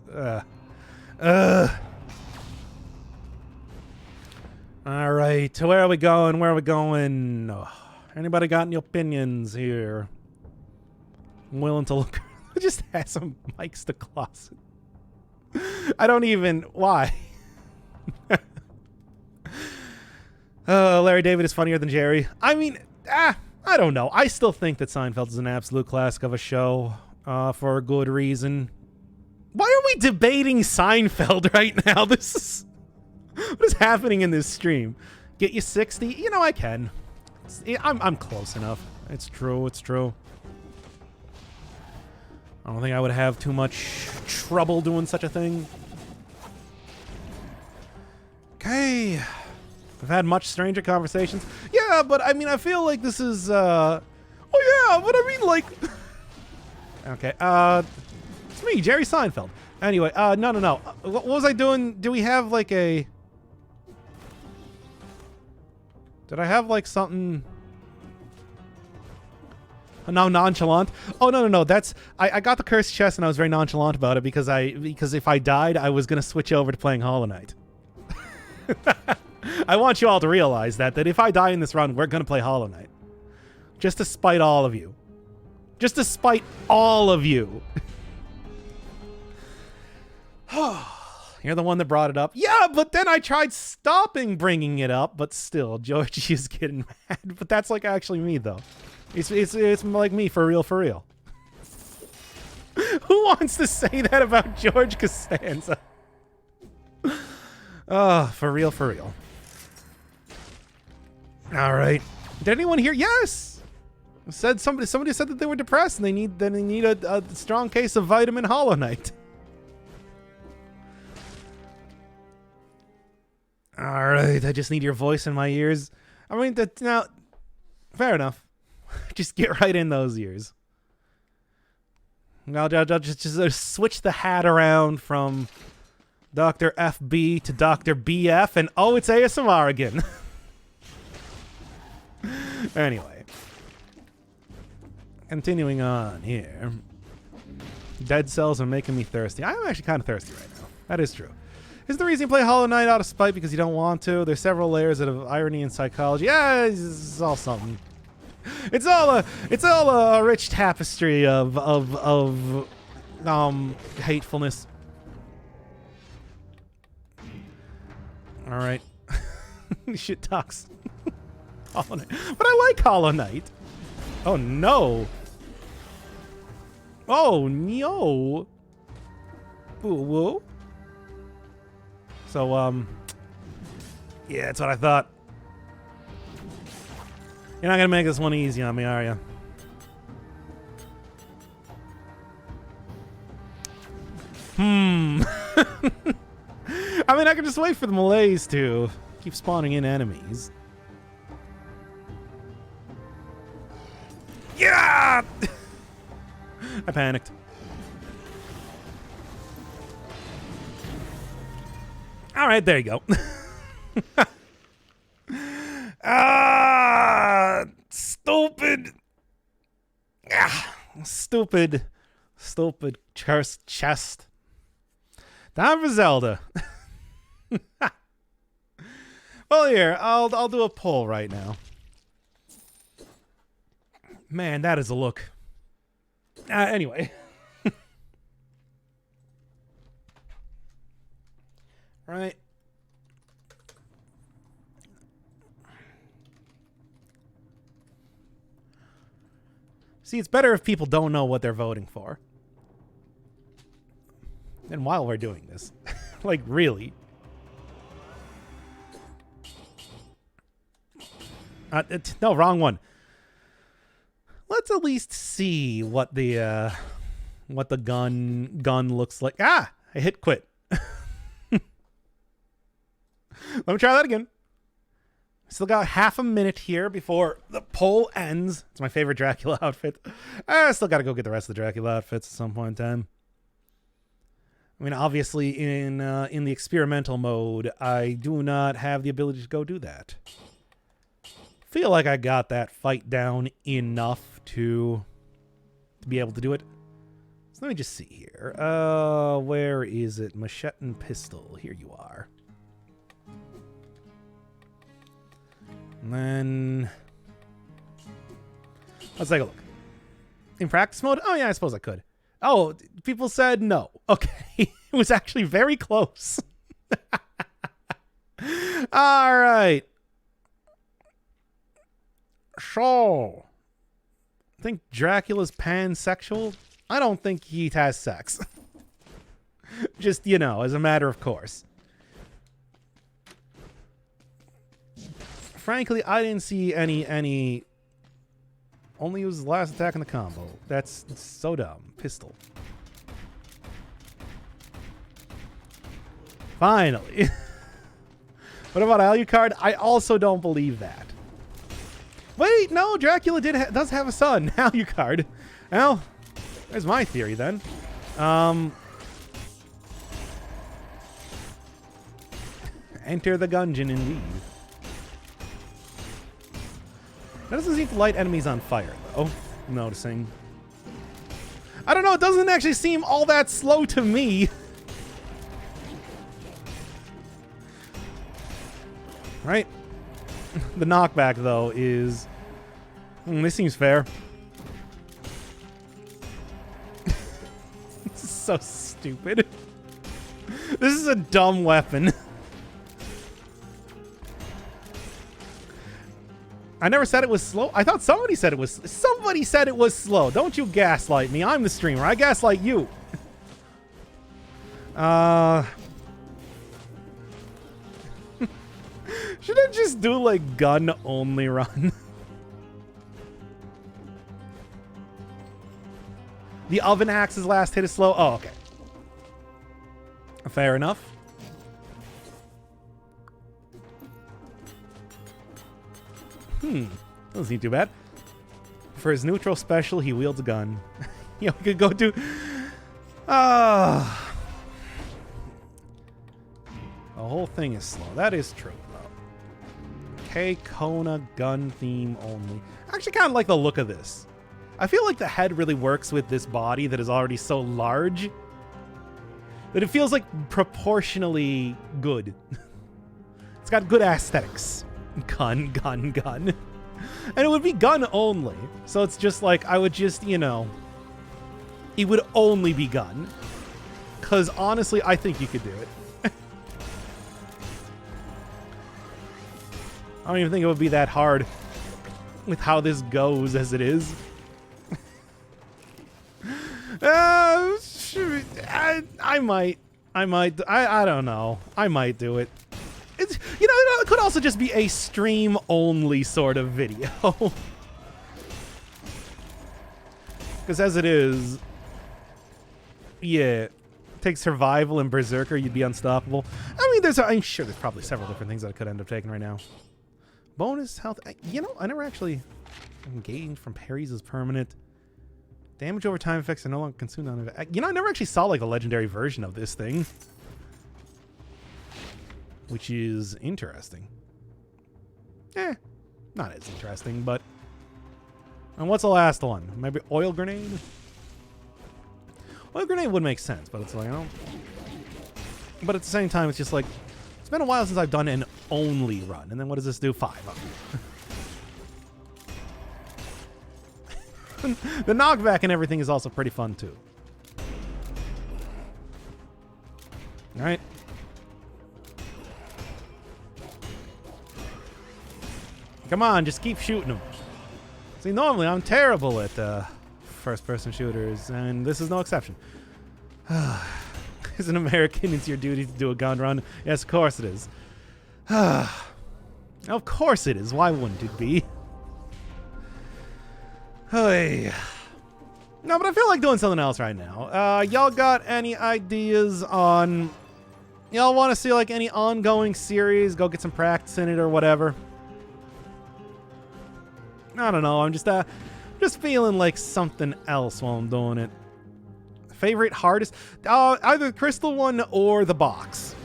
A: All right, where are we going? Where are we going? Oh, anybody got any opinions here? I'm willing to look. Just have some Mike's the closet. I don't even. Why? Larry David is funnier than Jerry. I mean, I don't know. I still think that Seinfeld is an absolute classic of a show for a good reason. Why are we debating Seinfeld right now? What is happening in this stream? Get you 60? You know I can. I'm close enough. It's true. It's true. I don't think I would have too much trouble doing such a thing. Okay. I've had much stranger conversations. Yeah, but I mean, I feel like this is, oh yeah, but I mean, like... Okay, it's me, Jerry Seinfeld. Anyway, no. What was I doing? Do we have, like, a... Did I have, like, something... No, nonchalant? Oh, no. That's... I got the cursed chest and I was very nonchalant about it because if I died, I was going to switch over to playing Hollow Knight. I want you all to realize that if I die in this run, we're going to play Hollow Knight. Just to spite all of you. Just to spite all of you. You're the one that brought it up. Yeah, but then I tried stopping bringing it up, but still, Georgie is getting mad. But that's like actually me, though. It's like me, for real, for real. Who wants to say that about George Costanza? Oh, for real, for real. All right. Did anyone hear? Yes. Somebody said that they were depressed and they need a strong case of vitamin Hollow Knight. All right. I just need your voice in my ears. I mean, now, fair enough. Just get right in those ears. I'll just switch the hat around from Dr. FB to Dr. BF, and oh, it's ASMR again. Anyway. Continuing on here. Dead cells are making me thirsty. I am actually kind of thirsty right now. That is true. Is the reason you play Hollow Knight out of spite because you don't want to? There's several layers of irony and psychology. Yeah, it's all something. It's all a rich tapestry of hatefulness. All right. Shit talks. Hollow Knight. But I like Hollow Knight. Oh no. Oh no. Whoa. So yeah, that's what I thought. You're not gonna make this one easy on me, are you? I mean, I can just wait for the Malays to keep spawning in enemies. Yeah! I panicked. All right, there you go. Stupid. Stupid cursed chest. Time for Zelda. Well, here, I'll do a poll right now. Man, that is a look. Anyway. Right. See, it's better if people don't know what they're voting for. And while we're doing this. Like, really. No, wrong one. Let's at least see what the gun looks like. Ah! I hit quit. Let me try that again. Still got half a minute here before the poll ends. It's my favorite Dracula outfit. I still got to go get the rest of the Dracula outfits at some point in time. I mean, obviously, in the experimental mode, I do not have the ability to go do that. Feel like I got that fight down enough to be able to do it. So let me just see here. Where is it? Machete and pistol. Here you are. And then let's take a look. In practice mode? Oh, yeah, I suppose I could. Oh, people said no. Okay. It was actually very close. All right. So, I think Dracula's pansexual. I don't think he has sex. Just, you know, as a matter of course. Frankly, I didn't see any... Only use the last attack in the combo. That's so dumb. Pistol. Finally. What about Alucard? I also don't believe that. Wait, no, Dracula does have a son, Alucard. Well, there's my theory then. Enter the gungeon indeed. That doesn't seem to light enemies on fire, though. I'm noticing. I don't know, it doesn't actually seem all that slow to me. Right? The knockback, though, is... this seems fair. This is so stupid. This is a dumb weapon. I never said it was slow. I thought somebody said it was... Somebody said it was slow. Don't you gaslight me. I'm the streamer. I gaslight you. Should I just do, like, gun-only run? The oven axe's last hit is slow? Oh, okay. Fair enough. Doesn't seem too bad. For his neutral special, he wields a gun. Yeah, we could go do... The whole thing is slow. That is true, though. K-Kona gun theme only. I actually kind of like the look of this. I feel like the head really works with this body that is already so large that it feels like proportionally good. It's got good aesthetics. Gun, gun, gun. And it would be gun only. So it's just like, I would just, you know... It would only be gun. Because honestly, I think you could do it. I don't even think it would be that hard with how this goes as it is. I might. I don't know. I might do it. It's, you know, it could also just be a stream-only sort of video. Because as it is, yeah, take survival and berserker, you'd be unstoppable. I mean, I'm sure there's probably several different things that I could end up taking right now. Bonus health. You know, I never actually engaged from parries is permanent. Damage over time effects are no longer consumed on it. You know, I never actually saw like a legendary version of this thing. Which is interesting. Not as interesting, but... And what's the last one? Maybe oil grenade? Oil grenade would make sense, but it's like, I don't... But at the same time, it's just like... It's been a while since I've done an only run. And then what does this do? 5. The knockback and everything is also pretty fun, too. Alright. Come on, just keep shooting them. See, normally I'm terrible at first-person shooters, and this is no exception. As an American, it's your duty to do a gun run. Yes, of course it is. Of course it is. Why wouldn't it be? Hey. No, but I feel like doing something else right now. Y'all got any ideas on... Y'all want to see, like, any ongoing series? Go get some practice in it or whatever. I don't know. I'm just feeling like something else while I'm doing it. Favorite hardest? Either the crystal one or the box.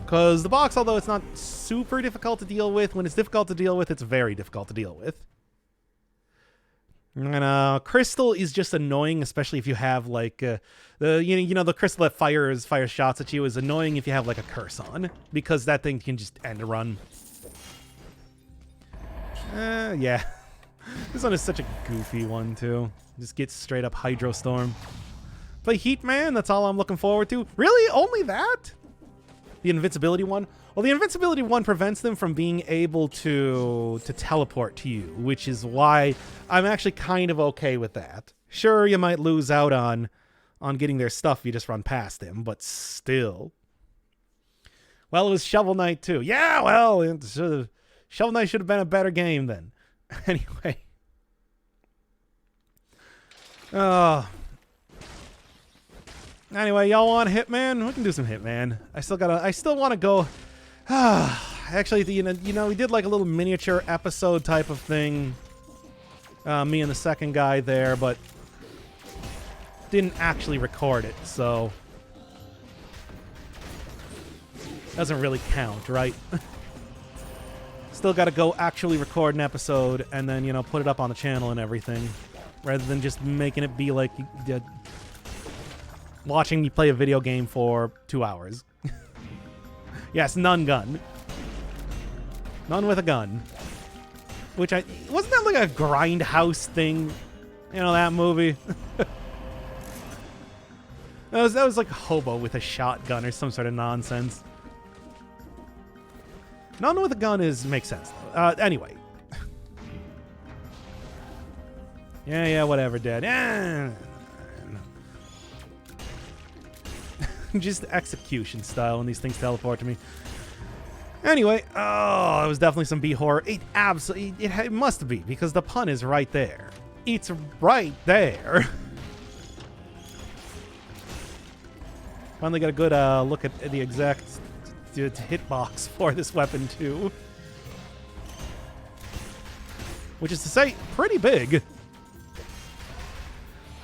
A: Because the box, although it's not super difficult to deal with, when it's difficult to deal with, it's very difficult to deal with. And crystal is just annoying, especially if you have like the crystal that fires shots at you is annoying if you have like a curse on, because that thing can just end a run. Yeah. This one is such a goofy one too. Just gets straight up Hydro Storm. Play Heat Man, that's all I'm looking forward to. Really? Only that? The invincibility one? Well, the invincibility one prevents them from being able to teleport to you, which is why I'm actually kind of okay with that. Sure, you might lose out on getting their stuff if you just run past them, but still. Well, it was Shovel Knight too. Yeah, well, Shovel Knight should have been a better game then. Anyway. Anyway, y'all want Hitman? We can do some Hitman. I still want to go. Actually, we did like a little miniature episode type of thing. Me and the second guy there, but didn't actually record it, so doesn't really count, right? Still got to go actually record an episode and then, put it up on the channel and everything, rather than just making it be like watching me play a video game for 2 hours. Yes, Nun Gun. None with a gun. Which wasn't that like a Grindhouse thing? That movie? that was like a hobo with a shotgun or some sort of nonsense. None with a gun makes sense though. Anyway. Yeah, whatever, Dad. Yeah. Just execution style when these things teleport to me. Anyway, it was definitely some B-horror. It must be, because the pun is right there. It's right there. Finally got a good look at the exact hitbox for this weapon too. Which is to say, pretty big.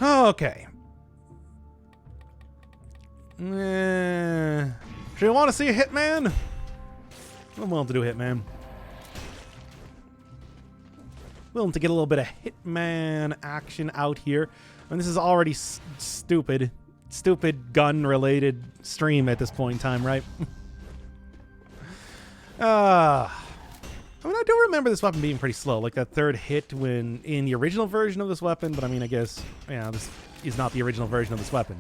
A: Okay. Do you want to see a Hitman? I'm willing to do Hitman. Willing to get a little bit of Hitman action out here. And this is already stupid gun-related stream at this point in time, right? I do remember this weapon being pretty slow. Like that third hit when in the original version of this weapon. But I guess, this is not the original version of this weapon.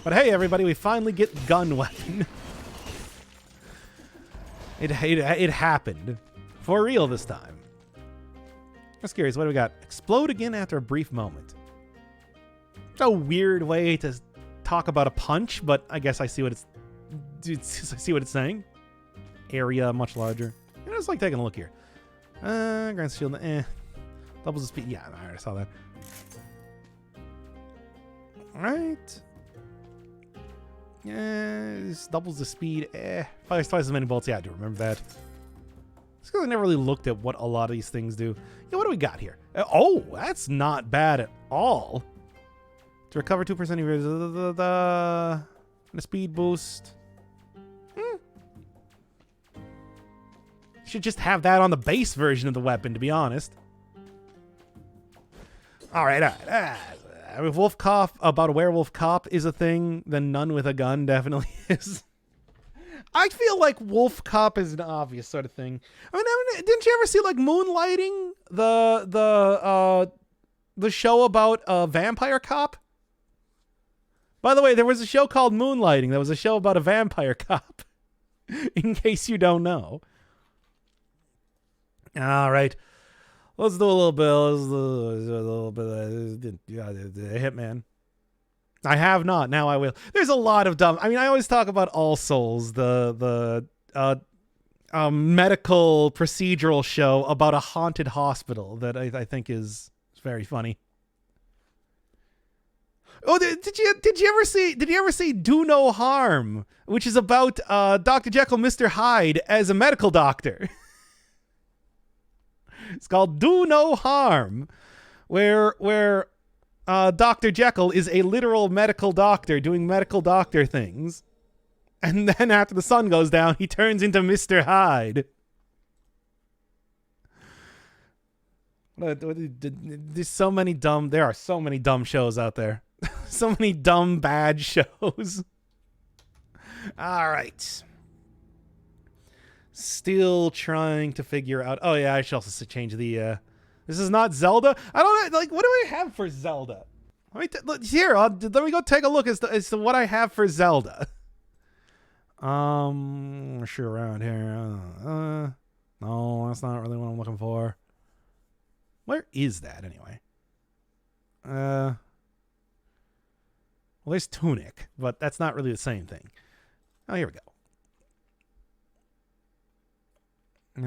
A: But hey, everybody, we finally get gun weapon. It happened. For real this time. I'm curious, what do we got? Explode again after a brief moment. It's a weird way to talk about a punch, but I guess I see what it's saying. Area much larger. It's like taking a look here. Grand Shield, doubles the speed. Yeah, I already saw that. Alright. Yeah, this doubles the speed. Fires twice as many bolts. Yeah, I do remember that. It's because I never really looked at what a lot of these things do. Yeah, what do we got here? Oh, that's not bad at all. To recover 2% of your the speed boost. Should just have that on the base version of the weapon, to be honest. All right. If Wolf Cop about a werewolf cop is a thing, then None with a Gun definitely is. I feel like Wolf Cop is an obvious sort of thing. Didn't you ever see like Moonlighting, the show about a vampire cop? By the way, there was a show called Moonlighting. There was a show about a vampire cop. In case you don't know. All right. Let's do a little bit. Of Hitman. I have not. Now I will. There's a lot of dumb. I always talk about All Souls, the medical procedural show about a haunted hospital that I think is very funny. Oh, did you ever see Do No Harm, which is about Dr. Jekyll, Mr. Hyde as a medical doctor? It's called Do No Harm, where Dr. Jekyll is a literal medical doctor doing medical doctor things. And then after the sun goes down, he turns into Mr. Hyde. There's so many dumb... There are so many dumb shows out there. So many dumb, bad shows. All right. Still trying to figure out... Oh, yeah, I should also change the... This is not Zelda? I don't... Like, what do I have for Zelda? Let me go take a look as to what I have for Zelda. Sure, around here. No, that's not really what I'm looking for. Where is that, anyway? Well, there's Tunic, but that's not really the same thing. Oh, here we go.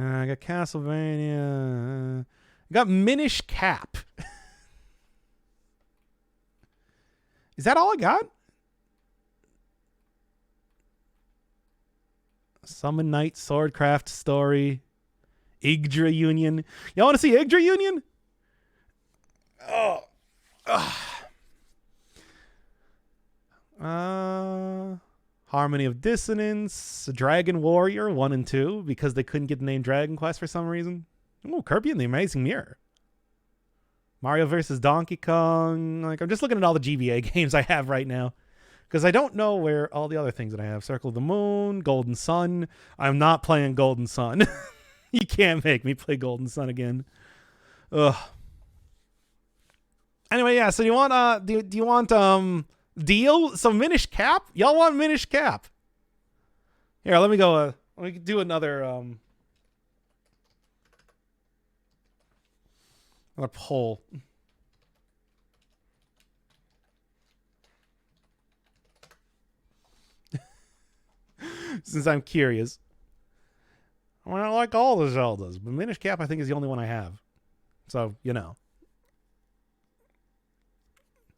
A: I got Castlevania. I got Minish Cap. Is that all I got? Summon Knight, Swordcraft Story, Yggdra Union. Y'all want to see Yggdra Union? Harmony of Dissonance, Dragon Warrior 1 and 2, because they couldn't get the name Dragon Quest for some reason. Ooh, Kirby and the Amazing Mirror. Mario vs. Donkey Kong. Like, I'm just looking at all the GBA games I have right now, because I don't know where all the other things that I have. Circle of the Moon, Golden Sun. I'm not playing Golden Sun. You can't make me play Golden Sun again. Ugh. Anyway, yeah, so do you want do you want deal? So Minish Cap? Y'all want Minish Cap? Here, let me go let me do another poll. Since I'm curious. I mean, I like all the Zeldas, but Minish Cap I think is the only one I have. So, you know.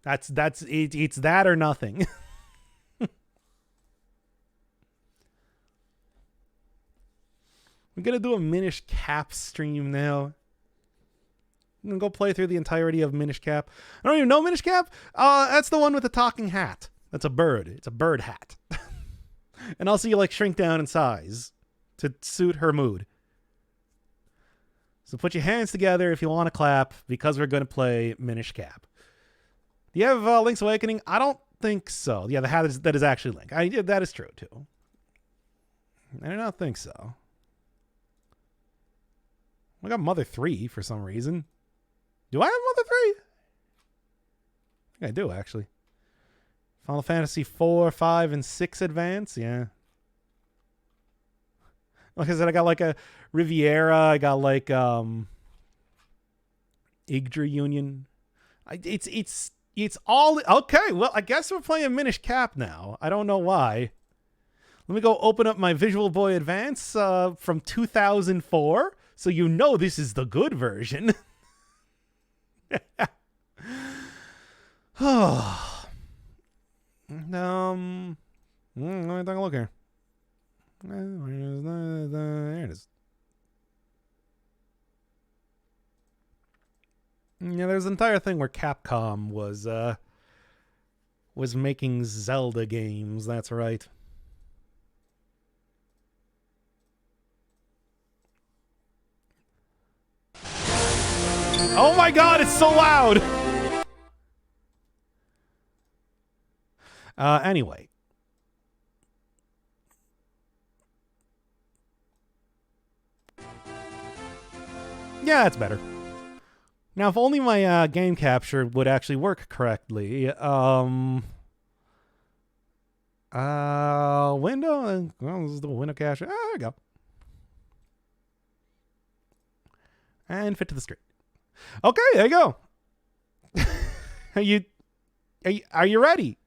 A: It's that or nothing. We're gonna do a Minish Cap stream now. I'm gonna go play through the entirety of Minish Cap. I don't even know Minish Cap. That's the one with the talking hat. That's a bird. It's a bird hat. And also you like shrink down in size to suit her mood. So put your hands together if you want to clap, because we're gonna play Minish Cap. Do you have Link's Awakening? I don't think so. Yeah, the hat that is actually Link. That is true, too. I do not think so. I got Mother 3 for some reason. Do I have Mother 3? I think I do, actually. Final Fantasy 4, 5, and 6 Advance? Yeah. Like I said, I got like a Riviera. I got like Yggdra Union. It's all... Okay, well, I guess we're playing Minish Cap now. I don't know why. Let me go open up my Visual Boy Advance from 2004, so you know this is the good version. Let me take a look here. There it is. Yeah, there's an entire thing where Capcom was making Zelda games. That's right. Oh my God, it's so loud. Anyway. Yeah, that's better. Now, if only my game capture would actually work correctly. Window, well, this is the window capture. There we go. And fit to the screen. Okay, there you go. Are you ready?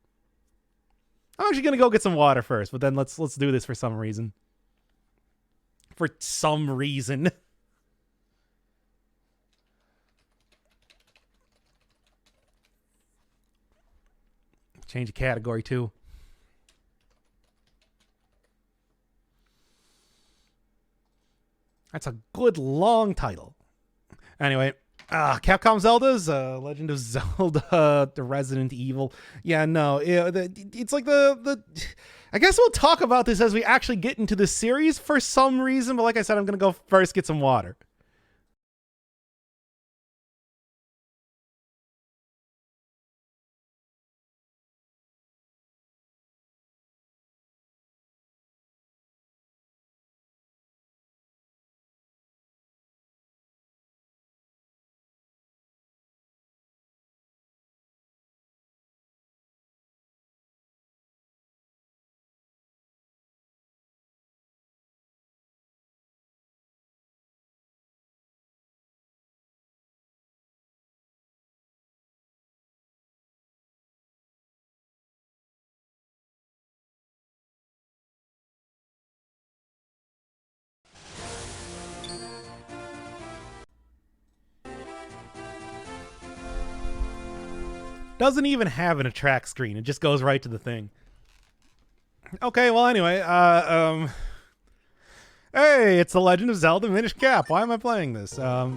A: I'm actually gonna go get some water first, but then let's do this for some reason. For some reason. Change the category too. That's a good long title. Anyway, Capcom Zelda's Legend of Zelda, the Resident Evil. Yeah, no, it's like the. I guess we'll talk about this as we actually get into the series for some reason. But like I said, I'm gonna go first get some water. Doesn't even have an attract screen. It just goes right to the thing. Okay, well, anyway, hey, it's The Legend of Zelda Minish Cap. Why am I playing this? I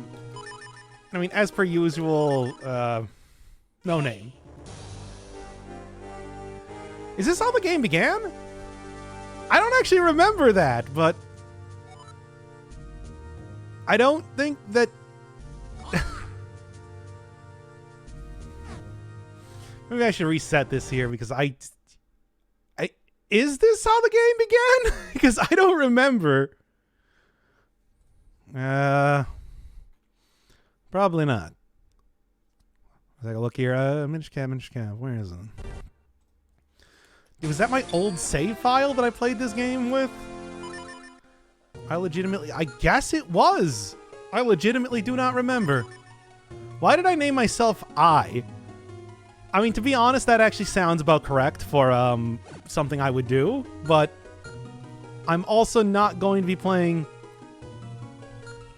A: mean, as per usual, no name. Is this how the game began? I don't actually remember that, but I don't think that... Maybe I should reset this here because is this how the game began? Because I don't remember. Probably not. Let's take a look here. Minish Cap. Where is it? Was that my old save file that I played this game with? I guess it was. I legitimately do not remember. Why did I name myself I? I mean, to be honest, that actually sounds about correct for something I would do, but I'm also not going to be playing...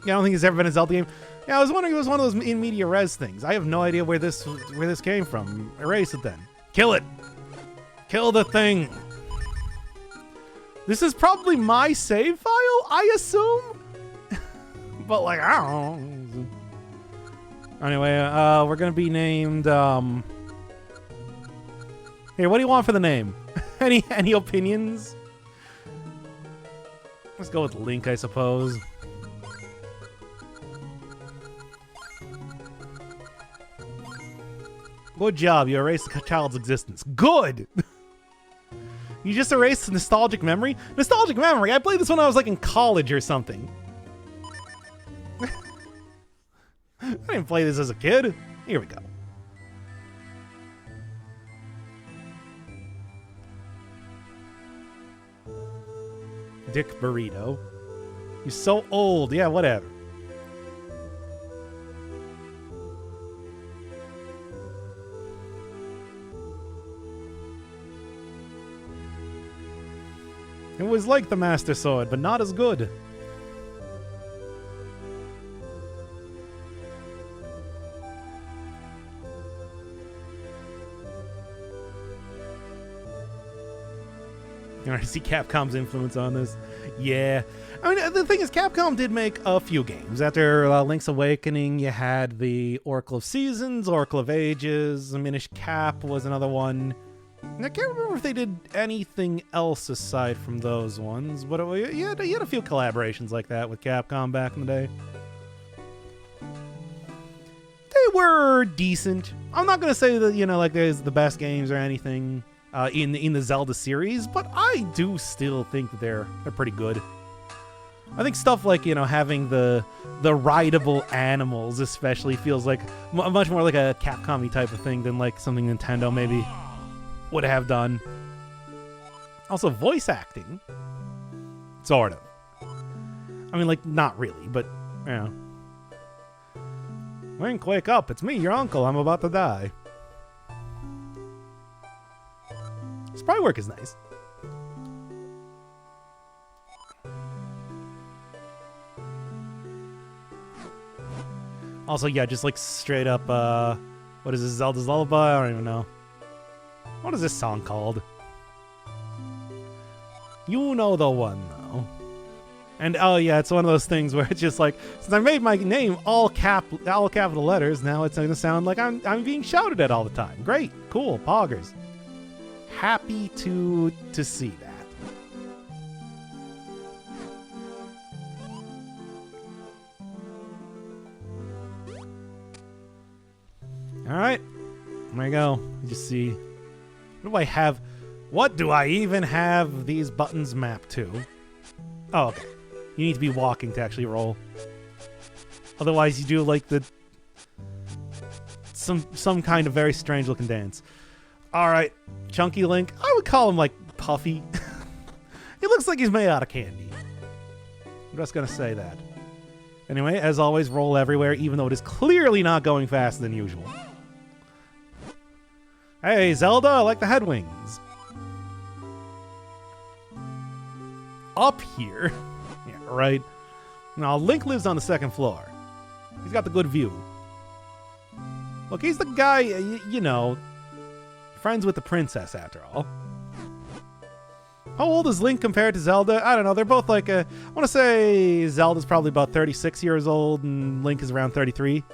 A: Yeah, I don't think it's ever been a Zelda game. Yeah, I was wondering if it was one of those in media res things. I have no idea where this came from. Erase it then. Kill it. Kill the thing. This is probably my save file, I assume? But, like, I don't know. Anyway, we're going to be named... Here, what do you want for the name? Any opinions? Let's go with Link, I suppose. Good job, you erased the child's existence. Good! You just erased nostalgic memory? Nostalgic memory? I played this when I was like in college or something. I didn't play this as a kid. Here we go. Dick Burrito. You're so old. Yeah, whatever. It was like the Master Sword, but not as good. You already see Capcom's influence on this. Yeah. I mean, the thing is, Capcom did make a few games. After Link's Awakening, you had the Oracle of Seasons, Oracle of Ages, Minish Cap was another one. And I can't remember if they did anything else aside from those ones, but you had a few collaborations like that with Capcom back in the day. They were decent. I'm not going to say that, like there's the best games or anything in the Zelda series, but I do still think that they're pretty good. I think stuff like, having the rideable animals especially feels like much more like a Capcom-y type of thing than like something Nintendo maybe would have done. Also, voice acting. Sort of. I mean, like, not really, but, Link, wake up. It's me, your uncle. I'm about to die. Sprite work is nice. Also, yeah, just like straight up, what is this, Zelda's Lullaby? I don't even know. What is this song called? You know the one, though. And oh yeah, it's one of those things where it's just like, since I made my name all capital letters, now it's gonna sound like I'm being shouted at all the time. Great, cool, poggers. Happy to see that. All right, there you go. You just see. What do I have? What do I even have these buttons mapped to? Oh, okay. You need to be walking to actually roll. Otherwise, you do like the some kind of very strange looking dance. All right, Chunky Link. I would call him like puffy. He looks like he's made out of candy. I'm just gonna say that. Anyway, as always, roll everywhere, even though it is clearly not going faster than usual. Hey, Zelda, I like the head wings. Up here. Yeah, right. Now, Link lives on the second floor. He's got the good view. Look, he's the guy, you know, friends with the princess, after all. How old is Link compared to Zelda? I don't know. They're both like I want to say Zelda's probably about 36 years old and Link is around 33.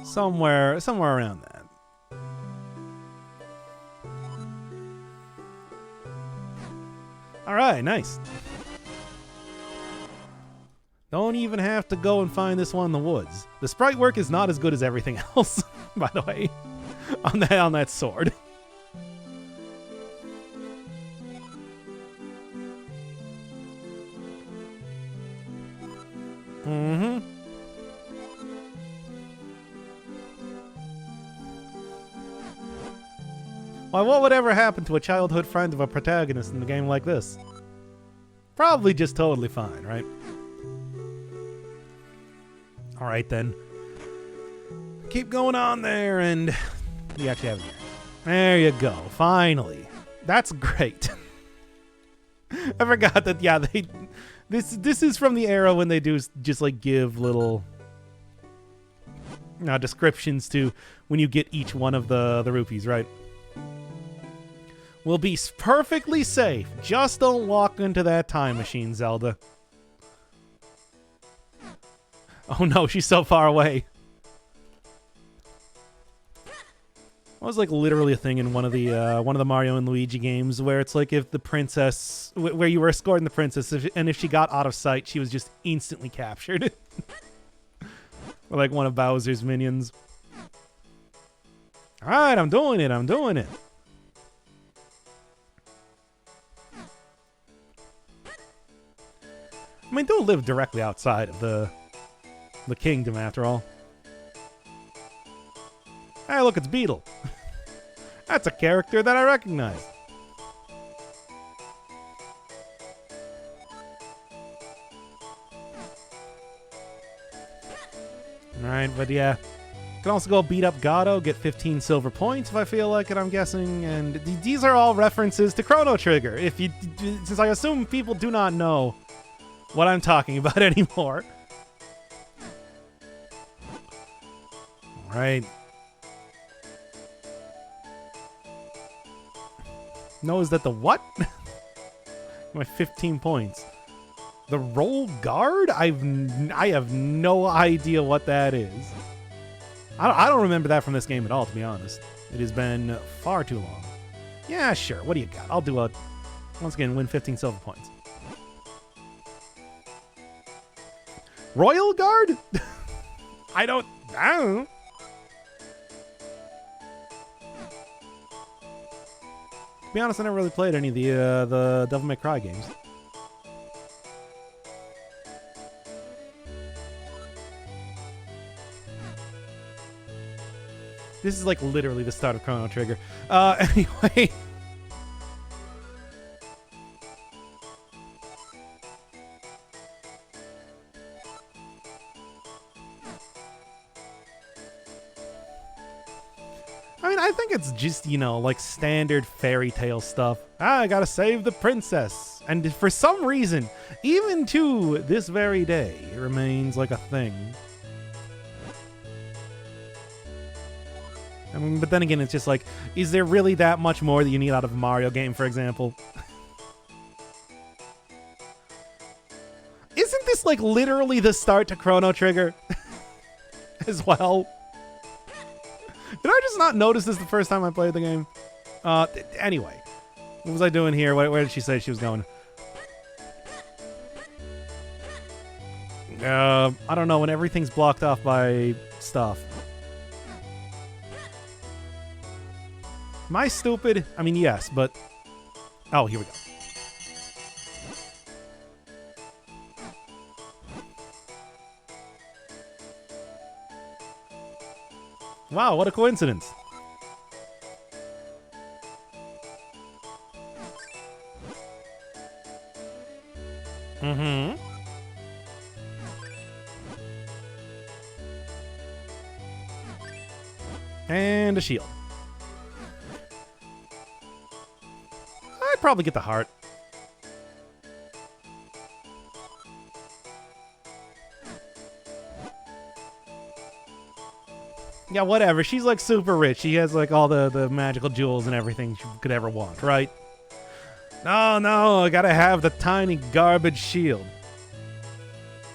A: Somewhere around that. All right, nice. Don't even have to go and find this one in the woods. The sprite work is not as good as everything else, by the way, on that sword. Mm-hmm. Why, what would ever happen to a childhood friend of a protagonist in a game like this? Probably just totally fine, right? All right, then. Keep going on there, and you actually have it here. There you go. Finally. That's great. I forgot that, yeah, this is from the era when they do just, like, give little descriptions to when you get each one of the rupees, right? We'll be perfectly safe. Just don't walk into that time machine, Zelda. Oh no, she's so far away. That was like literally a thing in one of the Mario and Luigi games where it's like if the princess, where you were escorting the princess, and if she got out of sight, she was just instantly captured. Or like one of Bowser's minions. All right, I'm doing it. I'm doing it. I mean, don't live directly outside of the kingdom, after all. Hey, look, it's Beetle. That's a character that I recognize. Alright, but yeah. Can also go beat up Gato, get 15 silver points if I feel like it, I'm guessing. And these are all references to Chrono Trigger. Since I assume people do not know what I'm talking about anymore. Alright. Knows that the what? My 15 points. The roll guard? I have no idea what that is. I don't remember that from this game at all, to be honest. It has been far too long. Yeah, sure. What do you got? I'll do once again, win 15 silver points. Royal Guard? I don't know. To be honest, I never really played any of the Devil May Cry games. This is like literally the start of Chrono Trigger. Anyway. I mean, I think it's just, you know, like standard fairy tale stuff. I gotta save the princess. And for some reason, even to this very day, it remains like a thing. I mean, but then again, it's just like, is there really that much more that you need out of a Mario game, for example? Isn't this like literally the start to Chrono Trigger as well? Did I just not notice this the first time I played the game? Anyway, what was I doing here? Where did she say she was going? I don't know, when everything's blocked off by stuff. Am I stupid? I mean, yes, but... Oh, here we go. Wow, what a coincidence. Mm-hmm. And a shield. I'd probably get the heart. Yeah, whatever. She's like super rich. She has like all the magical jewels and everything she could ever want, right? No, I gotta have the tiny garbage shield.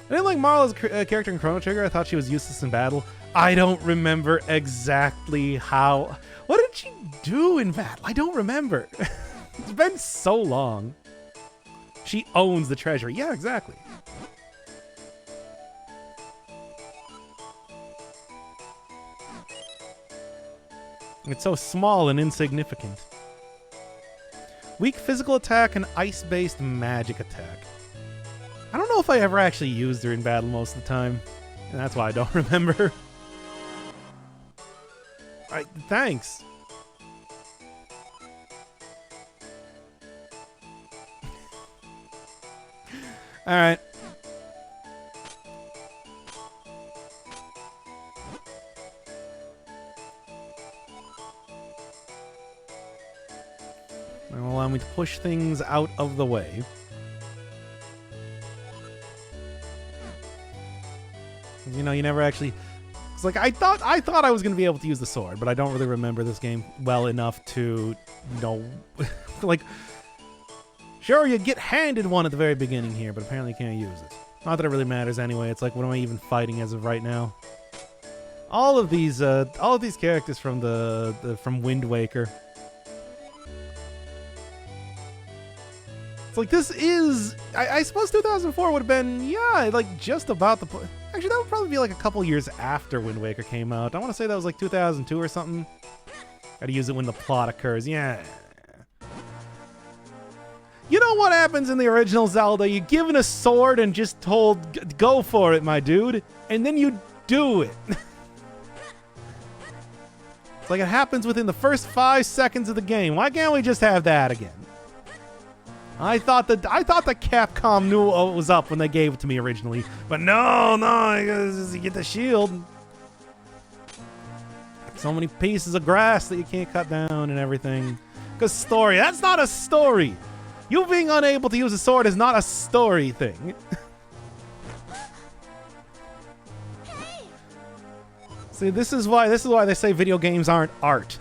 A: I didn't like Marla's character in Chrono Trigger. I thought she was useless in battle. I don't remember exactly how... What did she do in battle? I don't remember. It's been so long. She owns the treasure. Yeah, exactly. It's so small and insignificant. Weak physical attack and ice-based magic attack. I don't know if I ever actually used her in battle most of the time. And that's why I don't remember. Alright, thanks. Alright. That'll allow me to push things out of the way. You know, you never actually... It's like, I thought I was going to be able to use the sword, but I don't really remember this game well enough to, you know... like, sure, you get handed one at the very beginning here, but apparently you can't use it. Not that it really matters anyway. It's like, what am I even fighting as of right now? All of these characters from from Wind Waker. It's like, this is... I suppose 2004 would have been, yeah, like, just about the... Actually, that would probably be like a couple years after Wind Waker came out. I want to say that was like 2002 or something. Gotta use it when the plot occurs. Yeah. You know what happens in the original Zelda? You're given a sword and just told, go for it, my dude. And then you do it. It's like it happens within the first 5 seconds of the game. Why can't we just have that again? I thought that Capcom knew what was up when they gave it to me originally, but no, you get the shield. So many pieces of grass that you can't cut down and everything. Because story, that's not a story. You being unable to use a sword is not a story thing. See, this is why they say video games aren't art.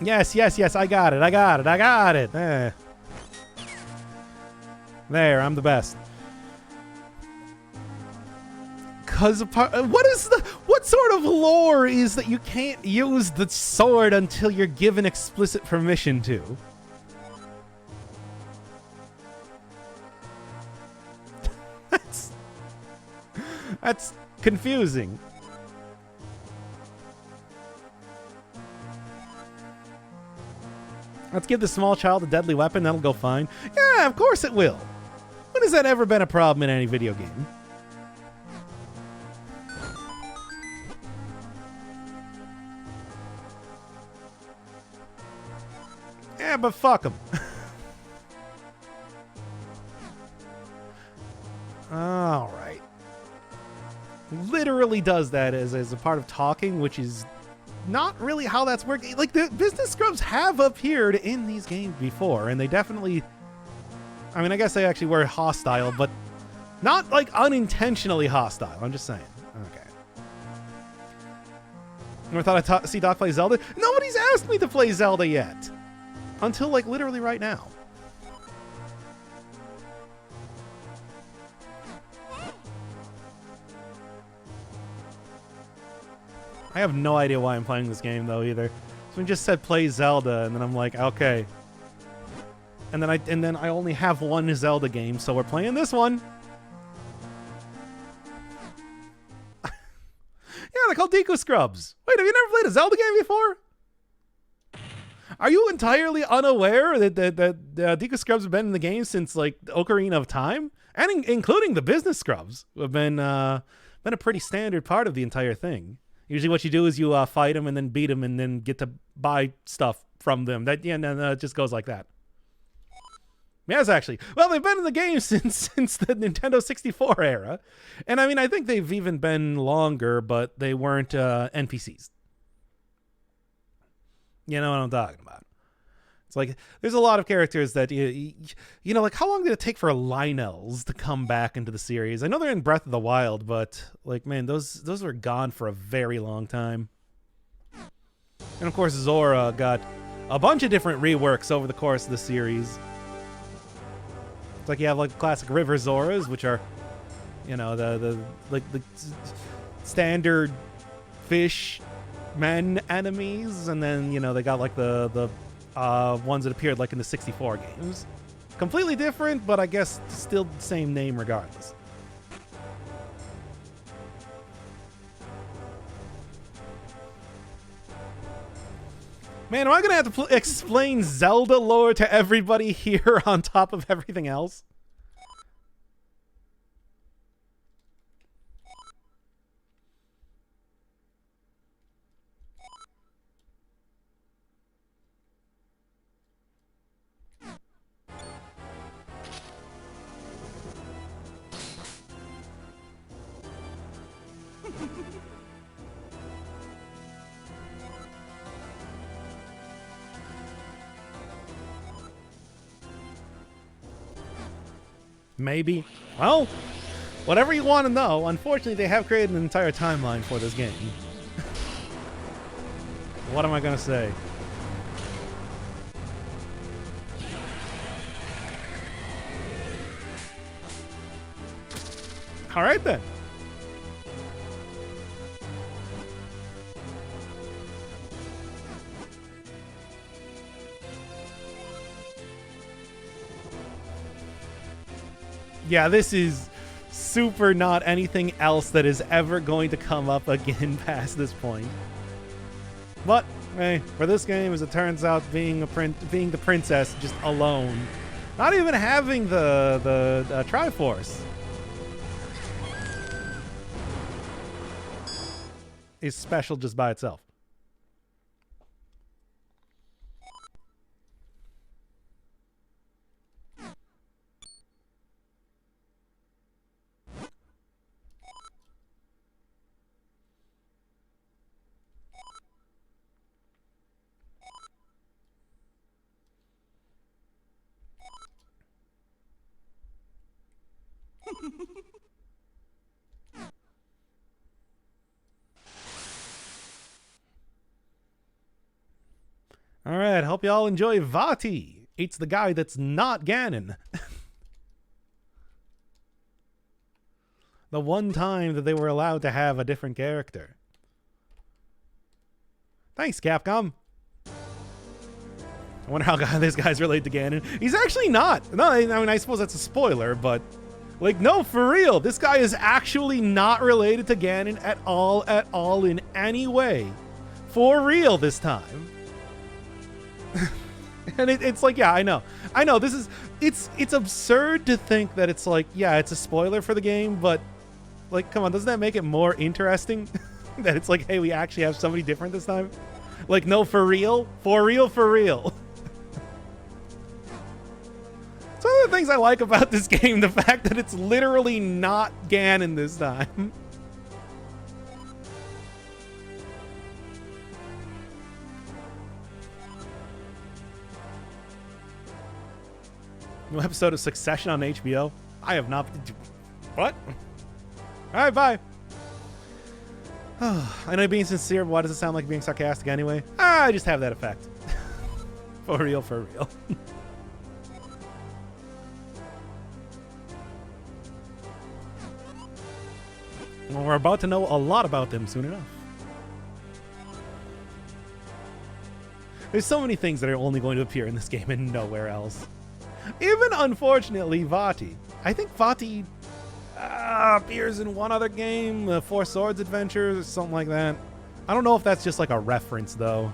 A: Yes, I got it. There, I'm the best. Cause what sort of lore is that you can't use the sword until you're given explicit permission to? That's confusing. Let's give the small child a deadly weapon, that'll go fine. Yeah, of course it will. When has that ever been a problem in any video game? Yeah, but fuck them. Alright. Literally does that as a part of talking, which is not really how that's working. Like, the business scrubs have appeared in these games before, and they definitely, I mean, I guess they actually were hostile, but not like unintentionally hostile. I'm just saying. Okay. Never thought I'd see Doc play Zelda? Nobody's asked me to play Zelda yet. Until, like, literally right now. I have no idea why I'm playing this game, though, either. Someone just said play Zelda, and then I'm like, okay. And then I only have one Zelda game, so we're playing this one. Yeah, they're called Deku Scrubs. Wait, have you never played a Zelda game before? Are you entirely unaware that Deku Scrubs have been in the game since, like, Ocarina of Time? And including the business scrubs, who have been a pretty standard part of the entire thing. Usually what you do is you fight them and then beat them and then get to buy stuff from them. No, it just goes like that. Yes, actually. Well, they've been in the game since the Nintendo 64 era. And I mean, I think they've even been longer, but they weren't NPCs. You know what I'm talking about. It's like, there's a lot of characters that, you know, like, how long did it take for Lynels to come back into the series? I know they're in Breath of the Wild, but, like, man, those were gone for a very long time. And, of course, Zora got a bunch of different reworks over the course of the series. It's like you have, like, classic River Zoras, which are, you know, the standard fish men enemies, and then, you know, they got, like, the ones that appeared, like, in the 64 games. Completely different, but I guess still the same name regardless. Man, am I gonna have to explain Zelda lore to everybody here on top of everything else? Maybe. Well, whatever you want to know. Unfortunately, they have created an entire timeline for this game. What am I going to say? All right, then. Yeah, this is super not anything else that is ever going to come up again past this point. But, hey, for this game, as it turns out, being the princess just alone, not even having the Triforce, is special just by itself. All right, hope y'all enjoy Vaati. It's the guy that's not Ganon. The one time that they were allowed to have a different character. Thanks, Capcom. I wonder how this guy's related to Ganon. He's actually not. No, I mean, I suppose that's a spoiler, but... like, no, for real. This guy is actually not related to Ganon at all, in any way. For real this time. And it's like, yeah, I know this is, it's absurd to think that it's like, yeah, it's a spoiler for the game, but like, come on, doesn't that make it more interesting? That it's like, hey, we actually have somebody different this time? Like, no, for real. It's one of the things I like about this game, the fact that it's literally not Ganon this time. New episode of Succession on HBO. I have not. What? All right, bye. I know being sincere, but why does it sound like being sarcastic anyway? I just have that effect. For real, for real. Well, we're about to know a lot about them soon enough. There's so many things that are only going to appear in this game and nowhere else. Even, unfortunately, Vaati. I think Vaati appears in one other game, the Four Swords Adventures or something like that. I don't know if that's just like a reference, though.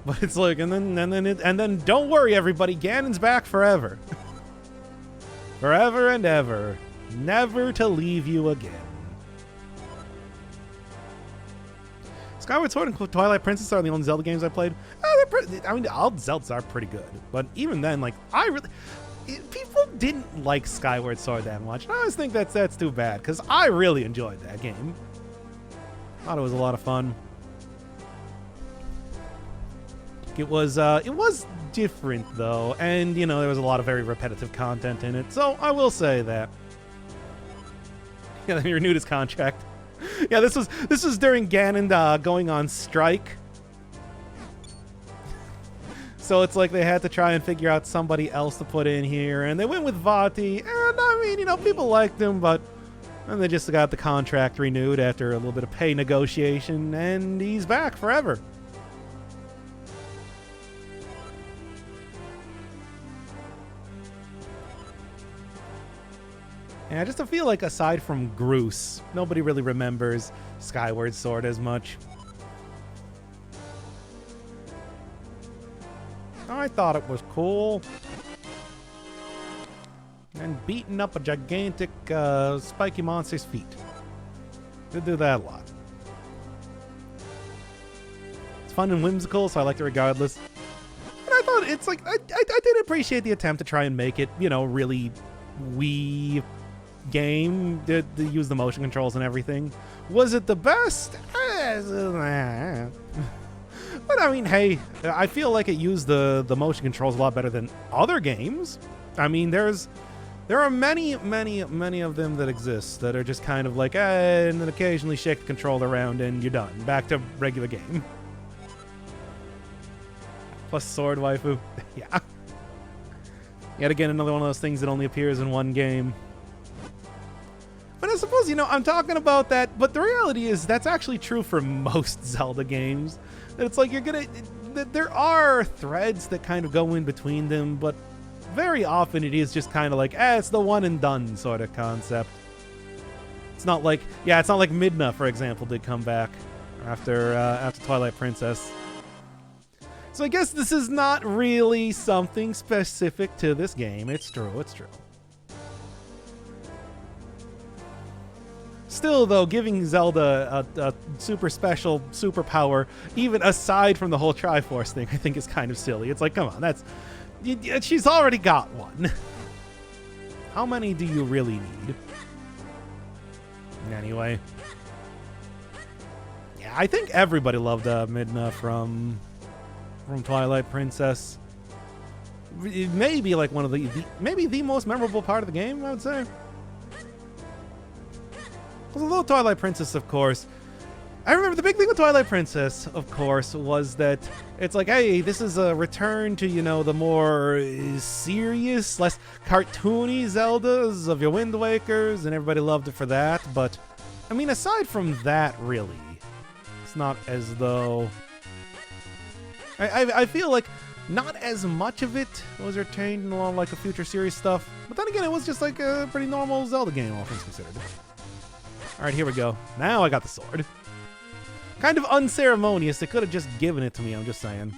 A: But it's like, and then don't worry, everybody, Ganon's back forever. Forever and ever. Never to leave you again. Skyward Sword and Twilight Princess are the only Zelda games I played. I mean, all Zeldas are pretty good, but even then, like, people didn't like Skyward Sword that much. And I always think that's too bad because I really enjoyed that game. Thought it was a lot of fun. It was different though, and you know there was a lot of very repetitive content in it. So I will say that. Yeah, he renewed his contract. Yeah, this was during Ganon going on strike. So it's like they had to try and figure out somebody else to put in here, and they went with Vaati. And I mean, you know, people liked him, but then they just got the contract renewed after a little bit of pay negotiation, and he's back forever. And I just feel like aside from Groose, nobody really remembers Skyward Sword as much. I thought it was cool. And beating up a gigantic spiky monster's feet. Did do that a lot. It's fun and whimsical, so I liked it regardless. And I thought it's like, I did appreciate the attempt to try and make it, you know, really Wii game. Did use the motion controls and everything. Was it the best? But I mean, hey, I feel like it used the motion controls a lot better than other games. I mean, there are many of them that exist that are just kind of like, and then occasionally shake the controller around and you're done. Back to regular game. Plus sword waifu. Yeah. Yet again, another one of those things that only appears in one game. But I suppose, you know, I'm talking about that, but the reality is that's actually true for most Zelda games. That it's like there are threads that kind of go in between them, but very often it is just kind of like, it's the one and done sort of concept. It's not like, it's not like Midna, for example, did come back after Twilight Princess. So I guess this is not really something specific to this game. It's true, it's true. Still, though, giving Zelda a super special superpower, even aside from the whole Triforce thing, I think is kind of silly. It's like, come on, she's already got one. How many do you really need? Anyway. Yeah, I think everybody loved Midna from Twilight Princess. It may be like one of maybe the most memorable part of the game, I would say. Although Twilight Princess, of course, I remember the big thing with Twilight Princess, of course, was that it's like, hey, this is a return to, you know, the more serious, less cartoony Zeldas of your Wind Wakers, and everybody loved it for that. But, I mean, aside from that, really, it's not as though... I feel like not as much of it was retained in a lot of, like, the future series stuff. But then again, it was just like a pretty normal Zelda game, all things considered. Alright, here we go. Now I got the sword. Kind of unceremonious. They could have just given it to me, I'm just saying.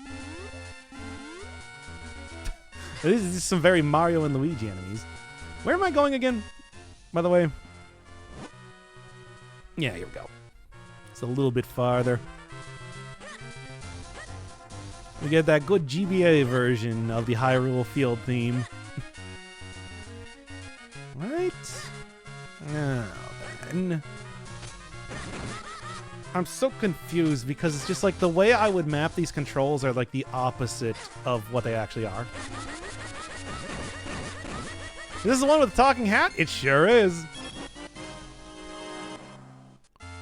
A: This is just some very Mario and Luigi enemies. Where am I going again, by the way? Yeah, here we go. It's a little bit farther. We get that good GBA version of the Hyrule Field theme. Right? Now then. I'm so confused because it's just like the way I would map these controls are like the opposite of what they actually are. This is the one with the talking hat? It sure is.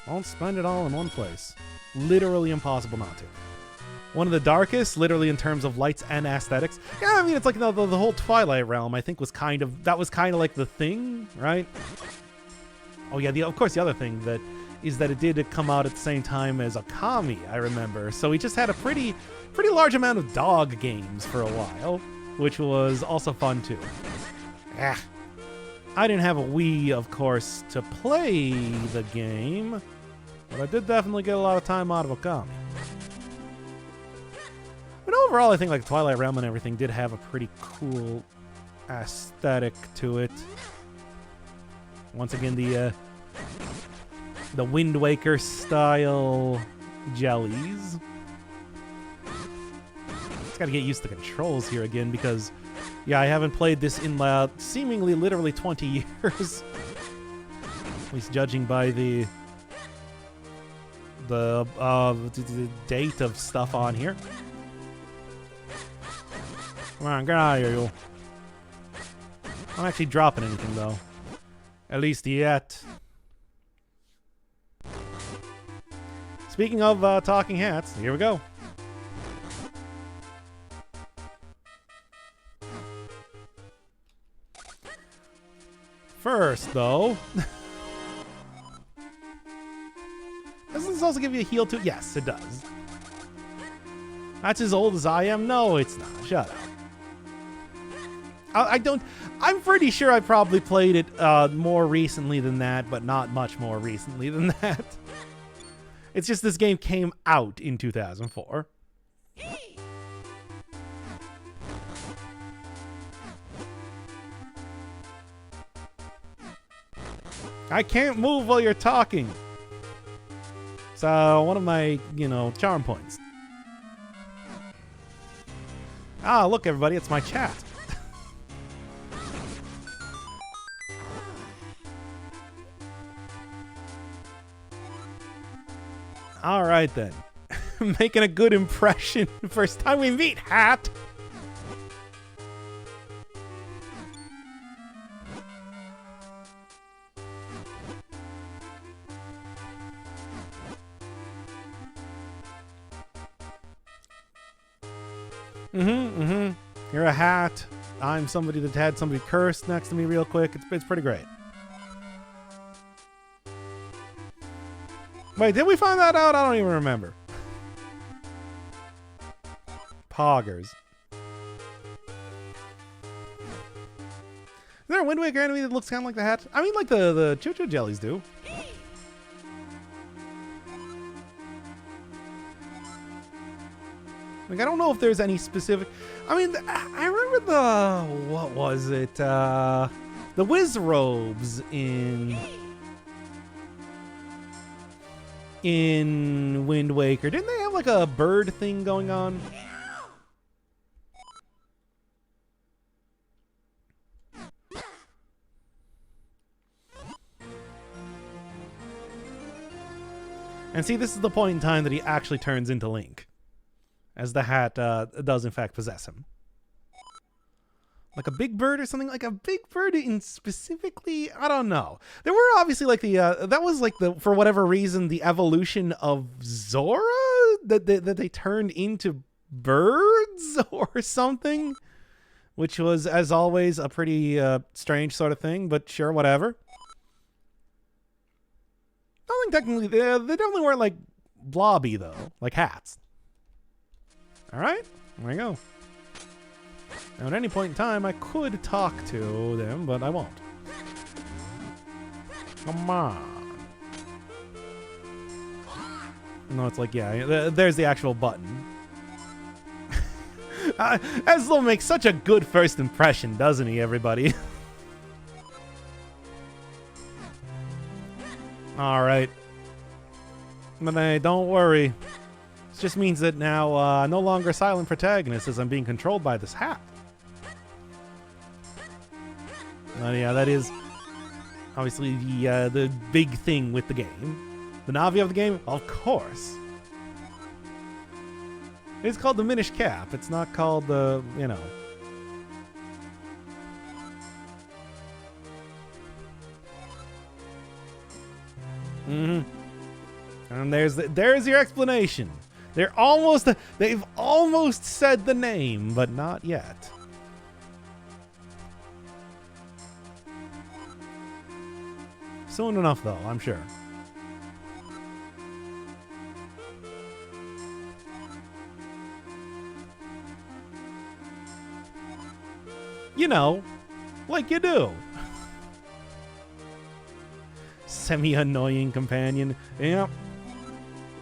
A: Won't spend it all in one place. Literally impossible not to. One of the darkest, literally in terms of lights and aesthetics. Yeah, I mean, it's like the whole Twilight realm, I think, was kind of like the thing, right? Oh yeah, of course, the other thing that it did come out at the same time as Okami, I remember. So we just had a pretty large amount of dog games for a while, which was also fun too. Ah. I didn't have a Wii, of course, to play the game, but I did definitely get a lot of time out of Okami. But overall, I think like Twilight Realm and everything did have a pretty cool aesthetic to it. Once again, the Wind Waker style jellies. Just gotta get used to the controls here again because, yeah, I haven't played this in seemingly literally 20 years. At least judging by the date of stuff on here. Come on, get out of here, you. I'm not actually dropping anything, though. At least yet. Speaking of talking hats, here we go. First, though... Doesn't this also give you a heal, too? Yes, it does. That's as old as I am? No, it's not. Shut up. I'm pretty sure I probably played it more recently than that, but not much more recently than that. It's just this game came out in 2004. I can't move while you're talking. So, one of my, charm points. Ah, look, everybody, it's my chat. All right, then. Making a good impression. First time we meet, hat. You're a hat. I'm somebody that had somebody cursed next to me real quick. It's pretty great. Wait, did we find that out? I don't even remember. Poggers. Is there a Wind Waker enemy that looks kind of like the hat? I mean, like the Choo-Choo Jellies do. Like, I don't know if there's any specific... I mean, I remember the... What was it? The Wizzrobes in Wind Waker. Didn't they have, like, a bird thing going on? And see, this is the point in time that he actually turns into Link. As the hat does, in fact, possess him. Like a big bird or something? Like a big bird in specifically? I don't know. There were obviously like the... that was like the, for whatever reason, the evolution of Zora? That they turned into birds or something? Which was, as always, a pretty strange sort of thing. But sure, whatever. I don't think technically... They definitely weren't like blobby, though. Like hats. Alright, there we go. Now, at any point in time, I could talk to them, but I won't. Come on. No, it's like, yeah, there's the actual button. Ezlo makes such a good first impression, doesn't he, everybody? Alright. But hey, don't worry. This just means that now no longer a silent protagonist as I'm being controlled by this hat. Yeah, that is obviously the big thing with the game. The Navi of the game? Of course. It's called the Minish Cap. It's not called the, Mm-hmm. And there's your explanation. They've almost said the name, but not yet. Soon enough, though, I'm sure. You know, like you do. Semi-annoying companion. Yeah.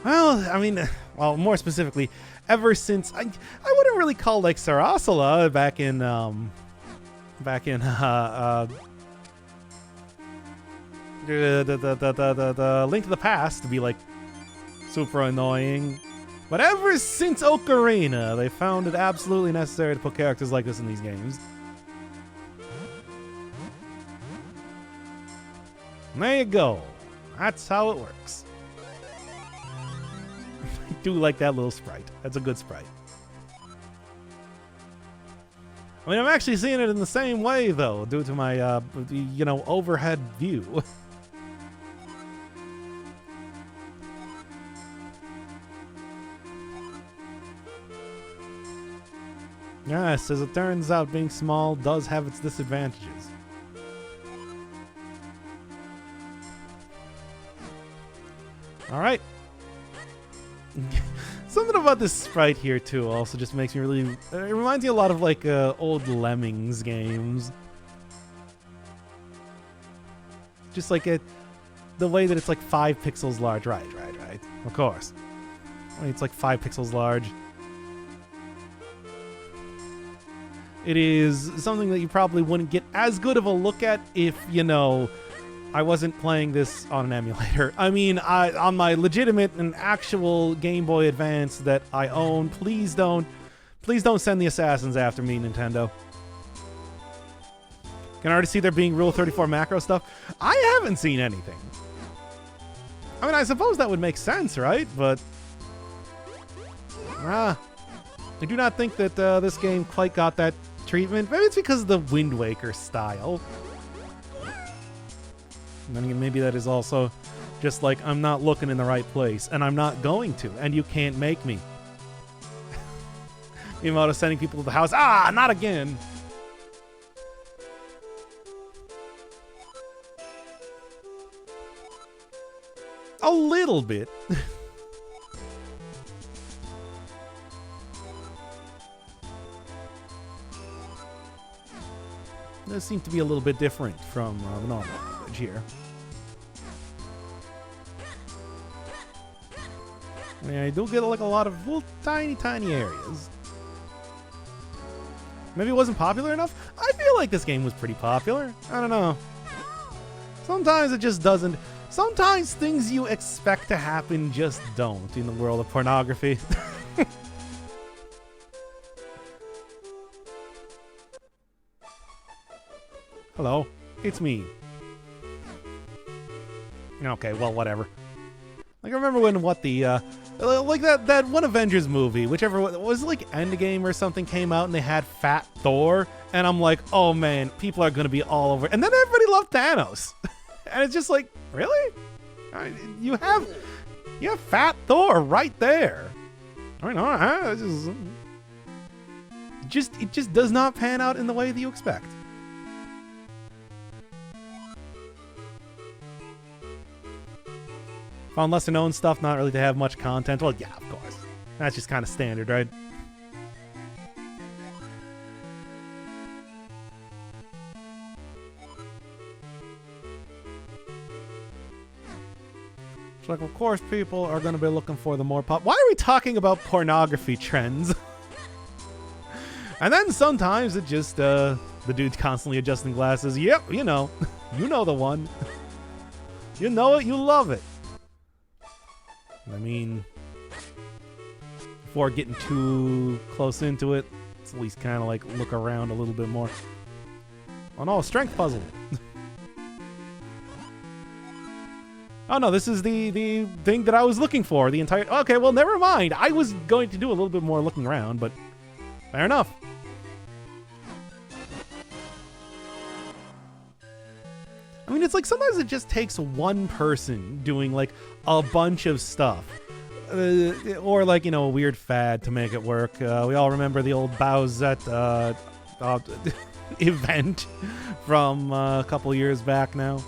A: Well, I mean, well, more specifically, ever since I wouldn't really call like Sarasala back in the Link to the Past to be like super annoying. But ever since Ocarina, they found it absolutely necessary to put characters like this in these games. And there you go. That's how it works. I do like that little sprite. That's a good sprite. I mean, I'm actually seeing it in the same way, though, due to my, overhead view. Yes, as it turns out, being small does have its disadvantages. All right. Something about this sprite here, too, also just makes me really... it reminds me a lot of, like, old Lemmings games. Just like the way that it's, like, 5 pixels large. Right. Of course. I mean, it's, like, 5 pixels large. It is something that you probably wouldn't get as good of a look at if, I wasn't playing this on an emulator. I mean, on my legitimate and actual Game Boy Advance that I own. Please don't send the assassins after me, Nintendo. Can already see there being Rule 34 macro stuff. I haven't seen anything. I mean, I suppose that would make sense, right? But I do not think that this game quite got that treatment. Maybe it's because of the Wind Waker style. And then maybe that is also just like, I'm not looking in the right place, and I'm not going to, and you can't make me. Miyamoto sending people to the house. Not again! A little bit. This seems to be a little bit different from the normal language here. I mean, I do get like a lot of little tiny areas. Maybe it wasn't popular enough? I feel like this game was pretty popular. I don't know. Sometimes it just doesn't. Sometimes things you expect to happen just don't in the world of pornography. Hello, it's me. Okay, well, whatever. Like, I remember when like that one Avengers movie, whichever was it, like Endgame or something, came out and they had Fat Thor, and I'm like, oh man, people are gonna be all over. And then everybody loved Thanos, and it's just like, really? You have Fat Thor right there. I know, it just does not pan out in the way that you expect. Found lesser known stuff, not really to have much content. Well, yeah, of course. That's just kind of standard, right? It's like, of course, people are going to be looking for the more pop. Why are we talking about pornography trends? And then sometimes it just, the dude's constantly adjusting glasses. Yep, you know the one. You know it, you love it. I mean, before getting too close into it, let's at least kind of like look around a little bit more. Oh no, strength puzzle. Oh no, this is the thing that I was looking for the entire... Okay, well, never mind. I was going to do a little bit more looking around, but fair enough. I mean, mean, it's like sometimes it just takes one person doing like a bunch of stuff. Or like, you know, a weird fad to make it work. We all remember the old Bowsette event from a couple years back now.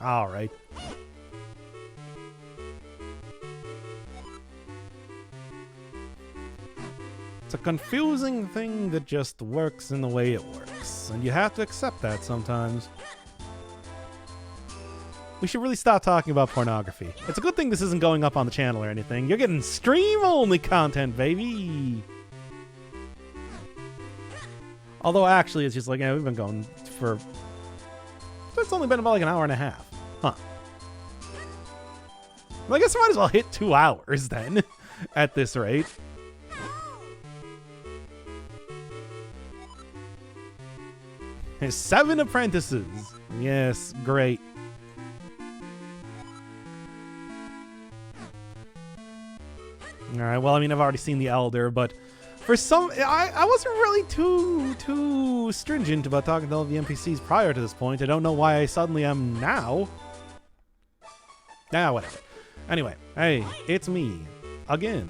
A: All right. It's a confusing thing that just works in the way it works, and you have to accept that sometimes. We should really stop talking about pornography. It's a good thing this isn't going up on the channel or anything. You're getting stream-only content, baby! Although, actually, it's just like, yeah, we've been going for... It's only been about like an hour and a half. Huh. Well, I guess I might as well hit 2 hours, then, at this rate. There's 7 apprentices. Yes, great. Alright, well, I mean, I've already seen the Elder, but for some... I wasn't really too stringent about talking to all the NPCs prior to this point. I don't know why I suddenly am now. Nah, whatever. Anyway, hey, it's me. Again.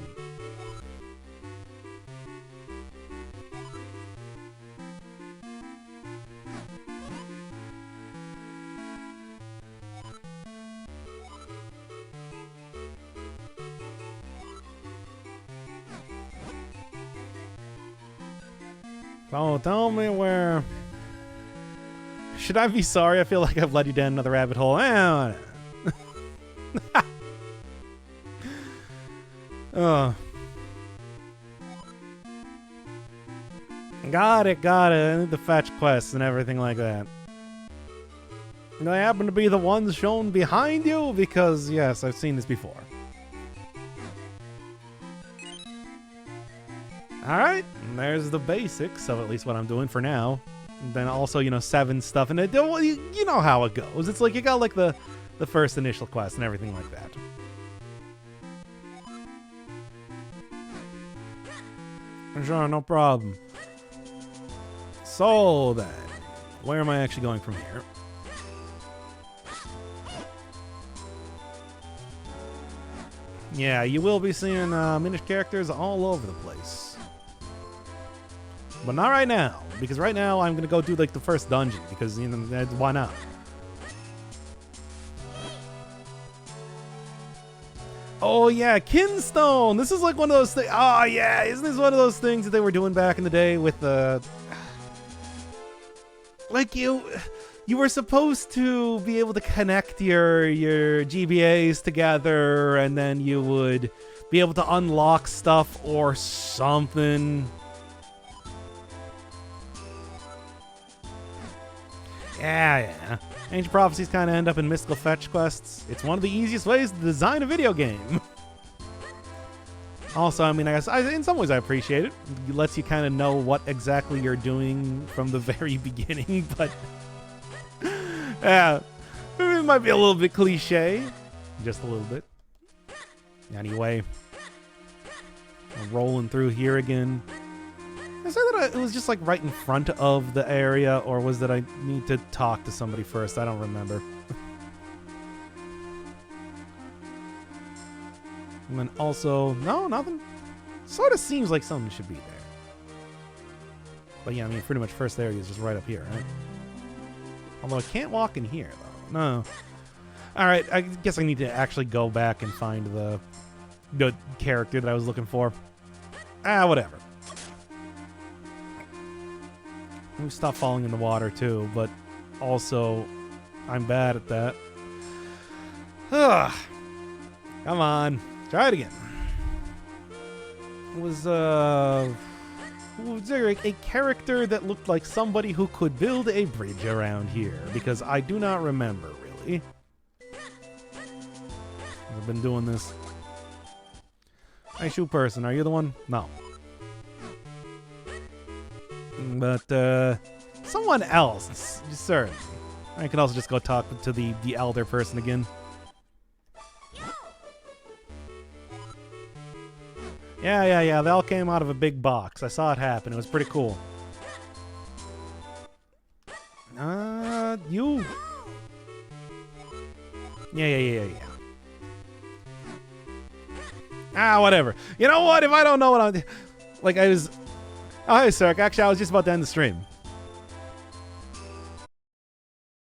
A: Oh, tell me where... Should I be sorry? I feel like I've led you down another rabbit hole. Oh. Got it. I need the fetch quests and everything like that. And I happen to be the ones shown behind you because, yes, I've seen this before. Alright, there's the basics of at least what I'm doing for now. And then also, you know, 7 stuff. And you know how it goes. It's like you got like the first initial quest and everything like that. Sure, no problem. So then, where am I actually going from here? Yeah, you will be seeing Minish characters all over the place. But not right now, because right now I'm going to go do like the first dungeon, because, you know, why not? Oh yeah, Kinstone! This is like one of those things. Oh yeah, isn't this one of those things that they were doing back in the day with the... Like you were supposed to be able to connect your GBAs together, and then you would be able to unlock stuff or something. Yeah. Ancient Prophecies kind of end up in mystical fetch quests. It's one of the easiest ways to design a video game. Also, I mean, I guess in some ways I appreciate it. It lets you kind of know what exactly you're doing from the very beginning, but... yeah, it might be a little bit cliche. Just a little bit. Anyway. I'm rolling through here again. I said that it was just like right in front of the area, or was that I need to talk to somebody first? I don't remember. And then also, no, nothing. Sort of seems like something should be there. But yeah, I mean, pretty much first area is just right up here, right? Although I can't walk in here, though. No. Alright, I guess I need to actually go back and find the good character that I was looking for. Whatever. Let me stop falling in the water, too, but also, I'm bad at that. Ugh. Come on. Try it again. Was there a character that looked like somebody who could build a bridge around here? Because I do not remember, really. I've been doing this. Hey, shoe person, are you the one? No. But, someone else, certainly. I can also just go talk to the elder person again. Yeah, they all came out of a big box. I saw it happen. It was pretty cool. You. Yeah. Ah, whatever. You know what? If I don't know what I'm... Like, I was... Oh, hey, Cirque. Actually, I was just about to end the stream.